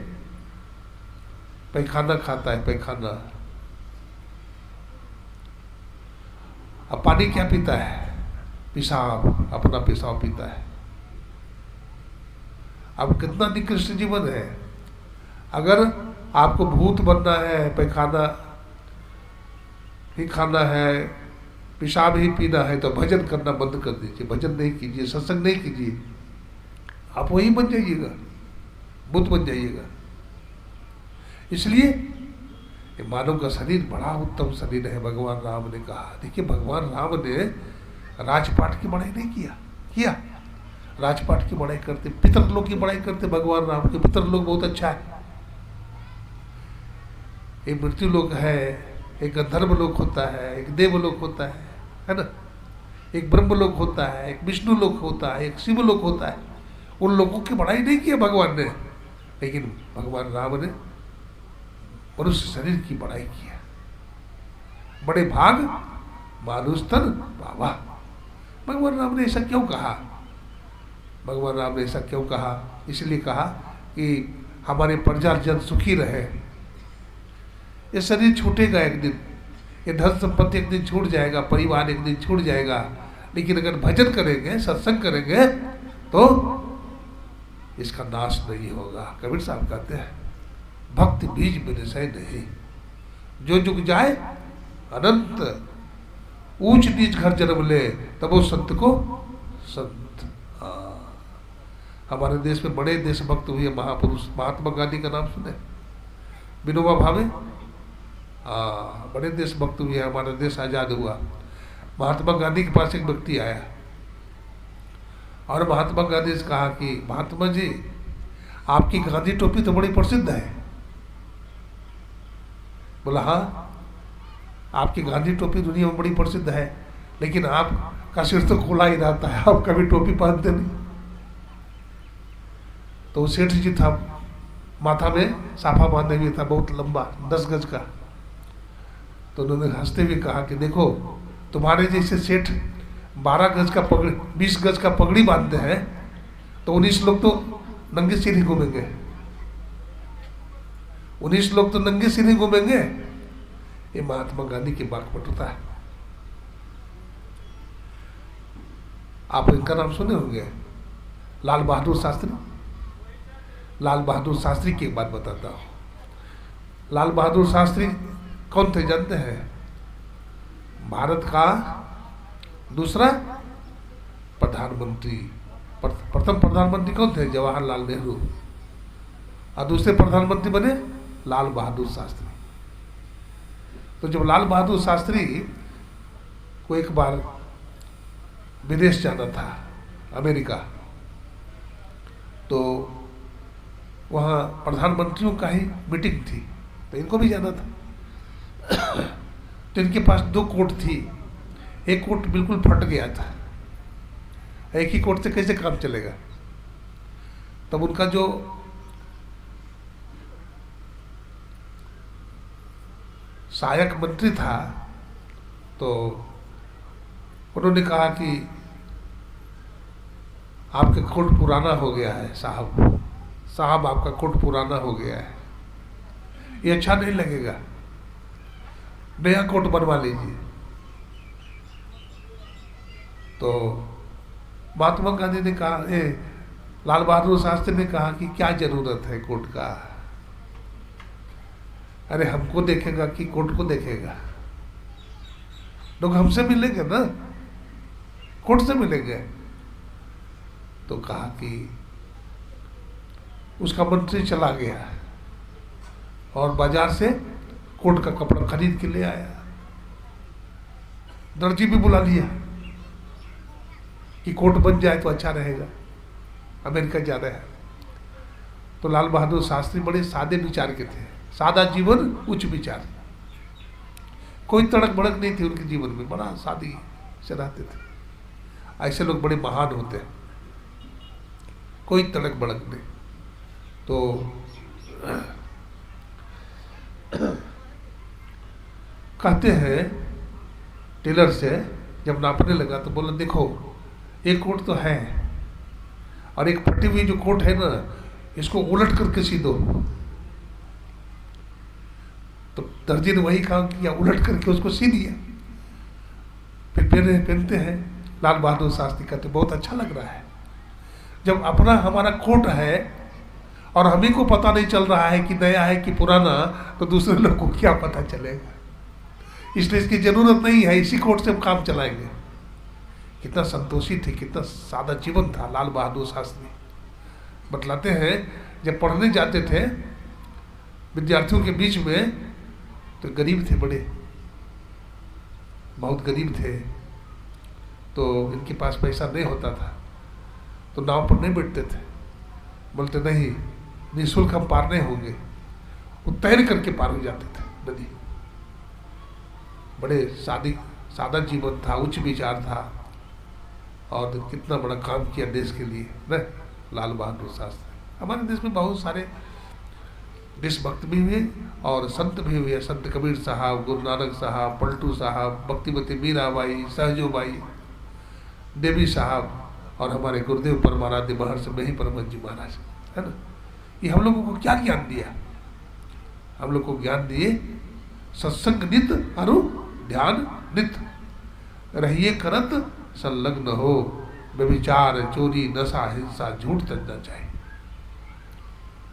पैखाना खाता है, पैखाना। अब पानी क्या पीता है? पेशाब, अपना पेशाब पीता है। अब कितना निकृष्ट जीवन है। अगर आपको भूत बनना है, पैखाना ही खाना है, पेशाब ही पीना है, तो भजन करना बंद कर दीजिए। भजन नहीं कीजिए, सत्संग नहीं कीजिए, आप वही बन जाइएगा, बुद्ध बन जाइएगा। इसलिए ये मानव का शरीर बड़ा उत्तम शरीर है, भगवान राम ने कहा। देखिए, भगवान राम ने राजपाट की बड़ाई नहीं किया। राजपाट की बड़ाई करते, पितरलोक की बड़ाई करते भगवान राम के। पितरलोक बहुत अच्छा है, एक मृत्यु लोक है, एक गंधर्व लोक होता है, एक देवलोक होता है ना, एक ब्रह्मलोक होता है, एक विष्णु लोक होता है, एक शिवलोक होता है। उन लोगों की बड़ाई नहीं की भगवान ने, लेकिन भगवान राम ने मनुष्य शरीर की बड़ाई की है। बड़े भाग मानुस्तन बाबा। भगवान राम ने ऐसा क्यों कहा? भगवान राम ने ऐसा क्यों कहा? इसलिए कहा कि हमारे प्रजाजन सुखी रहे। ये शरीर छूटेगा एक दिन, ये धन संपत्ति एक दिन छूट जाएगा, परिवार एक दिन छूट जाएगा, लेकिन अगर भजन करेंगे, सत्संग करेंगे तो इसका नाश नहीं होगा। कबीर साहब कहते हैं, भक्ति बीज बिनसै नहीं, जो जुग जाए अनंत, ऊंच नीच घर जन्म ले तब वो संत को संत। हमारे देश में बड़े देशभक्त हुए महापुरुष, महात्मा गांधी का नाम सुने, विनोबा भावे, बड़े देशभक्त हुए। हमारा देश आजाद हुआ, महात्मा गांधी के पास एक व्यक्ति आया और महात्मा गांधी से कहा कि महात्मा जी, आपकी गांधी टोपी तो बड़ी प्रसिद्ध है। बोला, हाँ, आपकी गांधी टोपी दुनिया में बड़ी प्रसिद्ध है, लेकिन आपका सिर तो खुला ही रहता है, आप कभी टोपी पहनते नहीं। तो सेठ जी था, माथा में साफा बांधे हुए था, बहुत लंबा, 10 गज का। तो उन्होंने हंसते हुए कहा कि देखो, तुम्हारे जैसे सेठ 12 गज का पगड़ी, 20 गज का पगड़ी बांधते हैं, तो 19 लोग तो नंगे सिर ही घूमेंगे। 19 लोग तो नंगे सिर ही घूमेंगे। ये महात्मा गांधी की बात पटता है। आप इनका नाम सुने होंगे, लाल बहादुर शास्त्री। लाल बहादुर शास्त्री की एक बात बताता हूँ। लाल बहादुर शास्त्री कौन थे जानते हैं? भारत का दूसरा प्रधानमंत्री। प्रथम प्रधानमंत्री कौन थे? जवाहरलाल नेहरू। और दूसरे प्रधानमंत्री बने लाल बहादुर शास्त्री। तो जब लाल बहादुर शास्त्री को एक बार विदेश जाना था, अमेरिका, तो वहाँ प्रधानमंत्रियों का ही मीटिंग थी, तो इनको भी जाना था। तो इनके पास 2 कोट थी। एक कोट बिल्कुल फट गया था, एक ही कोट से कैसे काम चलेगा। तब उनका जो सहायक मंत्री था, तो उन्होंने कहा कि आपका कोट पुराना हो गया है साहब, साहब आपका कोट पुराना हो गया है, ये अच्छा नहीं लगेगा, नया कोट बनवा लीजिए। तो महात्मा गांधी ने कहा, लाल बहादुर शास्त्री ने कहा कि क्या जरूरत है कोट का, अरे हमको देखेगा कि कोट को देखेगा, लोग हमसे मिलेंगे ना, कोट से मिलेंगे। तो कहा कि उसका मंत्री चला गया और बाजार से कोट का कपड़ा खरीद के ले आया, दर्जी भी बुला लिया कि कोट बन जाए तो अच्छा रहेगा, अमेरिका जाना है। तो लाल बहादुर शास्त्री बड़े सादे विचार के थे, सादा जीवन उच्च विचार, कोई तड़क भड़क नहीं थी उनके जीवन में, बड़ा सादी से रहते थे। ऐसे लोग बड़े महान होते हैं, कोई तड़क भड़क नहीं। तो कहते हैं टेलर से जब नापने लगा तो बोला, देखो एक कोट तो है और एक फटी हुई जो कोट है ना, इसको उलट करके सी दो। तो दर्जी ने वही काम किया, उलट करके उसको सी दिया, फिर पहनते हैं। लाल बहादुर शास्त्री कहते बहुत अच्छा लग रहा है, जब अपना हमारा कोट है और हमें को पता नहीं चल रहा है कि नया है कि पुराना, तो दूसरे लोग को क्या पता चलेगा, इसलिए इसकी जरूरत नहीं है, इसी कोट से हम काम चलाएंगे। कितना संतोषी थे, कितना सादा जीवन था लाल बहादुर शास्त्री। बतलाते हैं जब पढ़ने जाते थे विद्यार्थियों के बीच में, तो गरीब थे, बड़े बहुत गरीब थे, तो इनके पास पैसा नहीं होता था, तो नाव पर नहीं बैठते थे, बोलते नहीं निःशुल्क हम पार नहीं होंगे, वो तैर करके पार हो जाते थे नदी। बड़े सादा जीवन था, उच्च विचार था, और कितना बड़ा काम किया देश के लिए न लाल बहादुर शास्त्री। हमारे देश में बहुत सारे देशभक्त भी हुए और संत भी हुए, संत कबीर साहब, गुरु नानक साहब, पलटू साहब, भक्तिमती मीराबाई, सहजोबाई, देवी साहब, और हमारे गुरुदेव परमाराध्य महर्षि मही परमहंस जी महाराज, है ना। ये हम लोगों को क्या ज्ञान दिया, हम लोग को ज्ञान दिए सत्संग नित अरु ध्यान नित, रहिए करत संलग्न हो, व्यभिचार चोरी नशा हिंसा झूठ तक न जाए।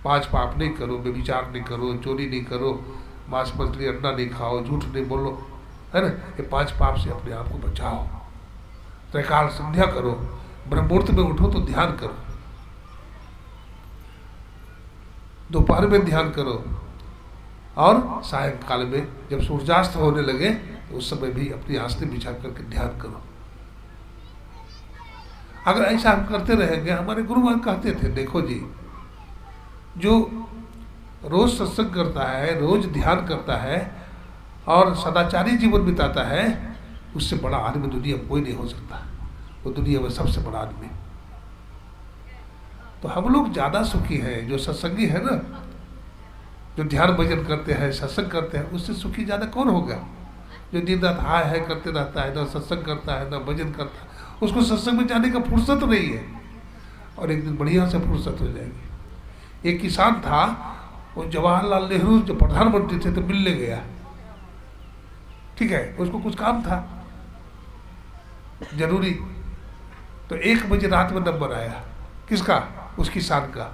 5 पाप नहीं करो, व्यभिचार नहीं करो, चोरी नहीं करो, मांस मछली अंडा नहीं खाओ, झूठ नहीं बोलो, है ना। ये 5 पाप से अपने आप को बचाओ। त्रैकाल संध्या करो, ब्रह्ममुहूर्त में उठो तो ध्यान करो, दोपहर में ध्यान करो, और सायंकाल में जब सूर्यास्त होने लगे तो उस समय भी अपनी आस्ते बिछा करके ध्यान करो। अगर ऐसा हम करते रहेंगे, हमारे गुरुमान कहते थे, देखो जी जो रोज सत्संग करता है, रोज ध्यान करता है और सदाचारी जीवन बिताता है, उससे बड़ा आदमी दुनिया में कोई नहीं हो सकता, वो दुनिया में सबसे बड़ा आदमी। तो हम लोग ज़्यादा सुखी हैं जो सत्संगी है ना, जो ध्यान भजन करते हैं, सत्संग करते हैं, उससे सुखी ज़्यादा कौन होगा। जो दिन रात हाय हाय करते रहता है, ना सत्संग करता है, ना भजन करता है, उसको सत्संग में जाने का फुर्सत नहीं है, और एक दिन बढ़िया से फुर्सत हो जाएगी। एक किसान था, वो जवाहरलाल नेहरू जो प्रधानमंत्री थे तो मिलने गया, ठीक है, उसको कुछ काम था जरूरी, तो 1 बजे रात में नंबर आया, किसका, उस किसान का।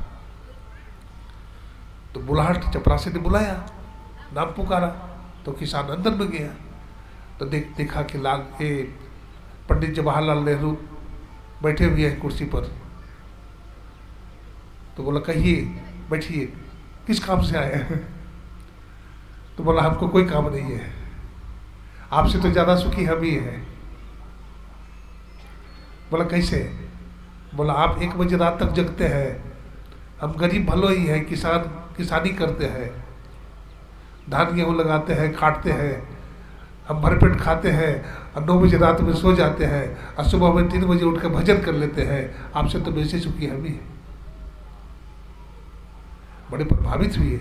तो बुलाहट चपरासी ने बुलाया, नाम पुकारा, तो किसान अंदर में गया, तो देखा कि पंडित जवाहरलाल नेहरू बैठे हुए हैं कुर्सी पर। तो बोला कहिए, बैठिए, किस काम से आए हैं। तो बोला हमको कोई काम नहीं है, आपसे तो ज़्यादा सुखी हम ही हैं। बोला कैसे। बोला आप 1 बजे रात तक जगते हैं, हम गरीब भलो ही हैं, किसानी करते हैं, धान गेहूँ लगाते हैं, काटते हैं, हम भरपेट खाते हैं और 9 बजे रात में सो जाते हैं और सुबह में 3 बजे उठ कर भजन कर लेते हैं, आपसे तो वैसे सुखी हम ही हैं। बड़े प्रभावित हुए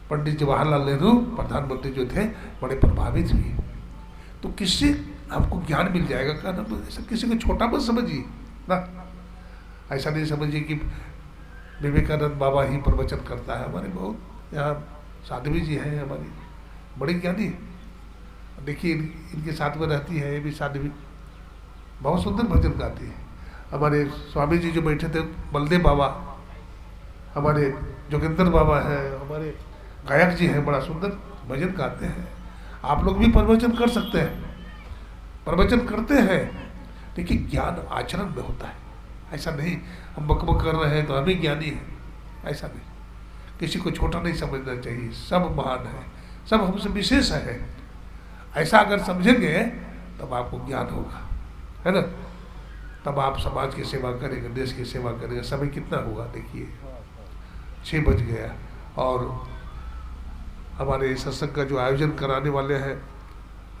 पंडित जवाहरलाल नेहरू प्रधानमंत्री जो थे, बड़े प्रभावित हुए। तो किससे आपको ज्ञान मिल जाएगा, कहना तो ऐसा किसी को छोटा मत समझिए ना, ऐसा नहीं समझिए कि विवेकानंद बाबा ही प्रवचन करता है। हमारे बहुत यहाँ साध्वी जी हैं, हमारी बड़ी ज्ञानी, देखिए इनके साथ में रहती है, ये भी साध्वी, बहुत सुंदर भजन गाती है। हमारे स्वामी जी जो बैठे थे बलदेव बाबा, हमारे जोगिंदर बाबा हैं, हमारे गायक जी हैं, बड़ा सुंदर भजन गाते हैं। आप लोग भी प्रवचन कर सकते हैं, प्रवचन करते हैं, लेकिन ज्ञान आचरण में होता है। ऐसा नहीं हम बकबक कर रहे हैं तो हम ही ज्ञानी हैं, ऐसा नहीं। किसी को छोटा नहीं समझना चाहिए, सब महान है, सब हमसे विशेष है। ऐसा अगर समझेंगे तब आपको ज्ञान होगा, है ना। तब आप समाज की सेवा करेंगे, देश की सेवा करेंगे। समय कितना हुआ देखिए, 6 बज गया। और हमारे सत्संग का जो आयोजन कराने वाले हैं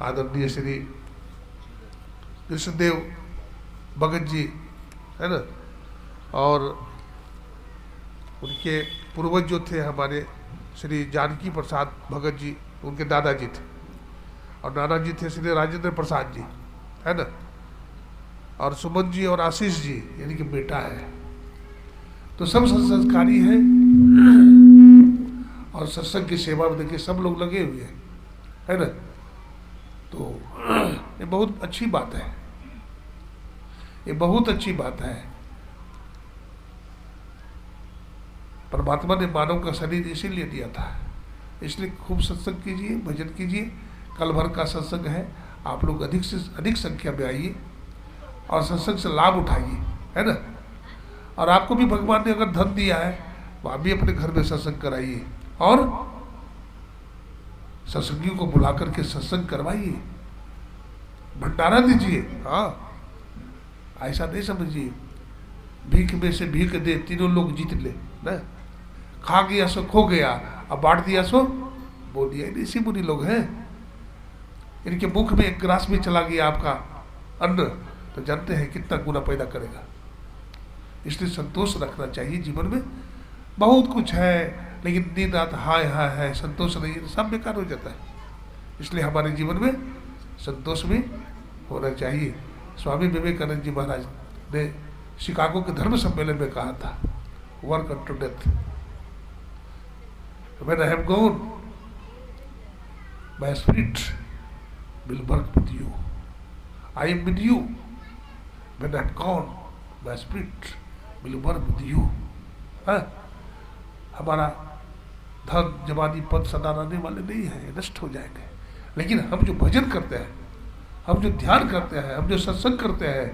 आदरणीय श्री कृष्णदेव भगत जी, है ना, और उनके पूर्वज जो थे हमारे श्री जानकी प्रसाद भगत जी, उनके दादाजी थे, और नाना जी थे श्री राजेंद्र प्रसाद जी, है ना, और सुमन जी और आशीष जी यानी कि बेटा है। तो सब संस्कारी हैं और सत्संग की सेवा में देखिए सब लोग लगे हुए हैं, है ना। तो ये बहुत अच्छी बात है, ये बहुत अच्छी बात है। परमात्मा ने मानव का शरीर इसीलिए दिया था, इसलिए खूब सत्संग कीजिए, भजन कीजिए। कल भर का सत्संग है, आप लोग अधिक से अधिक संख्या में आइए और सत्संग से लाभ उठाइए, है ना। और आपको भी भगवान ने अगर धन दिया है तो आप भी अपने घर में सत्संग कराइए और सत्संगियों को बुला करके सत्संग करवाइए, भंडारा दीजिए। हाँ, ऐसा नहीं समझिए भीख में से भीख दे तीनों लोग जीत ले ना, खा गया सो खो गया, अब बांट दिया सो बो दिया। इसी बुरी लोग हैं, इनके मुख में एक ग्रास भी चला गया आपका अन्न तो जानते हैं कितना गुना पैदा करेगा। इसलिए संतोष रखना चाहिए जीवन में। बहुत कुछ है लेकिन दिन रात हाय हाय है, संतोष नहीं है, सब बेकार हो जाता है। इसलिए हमारे जीवन में संतोष भी होना चाहिए। स्वामी विवेकानंद जी महाराज ने शिकागो के धर्म सम्मेलन में कहा था, work unto death. When I have gone, my spirit will work with you. I am with you. When I have gone, my spirit will work with you. हाँ, हमारा धन जवानी पद सदा रहने वाले नहीं है, नष्ट हो जाएंगे। लेकिन हम जो भजन करते हैं, हम जो ध्यान करते हैं, हम जो सत्संग करते हैं,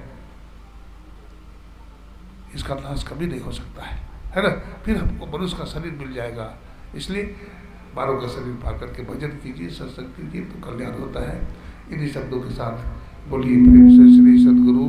इसका नाश कभी नहीं हो सकता है ना। फिर हमको मनुष्य का शरीर मिल जाएगा। इसलिए मानव का शरीर पा करके भजन कीजिए, सत्संग कीजिए तो कल्याण होता है। इन्हीं शब्दों के साथ बोलिए प्रेम से श्री सद्गुरु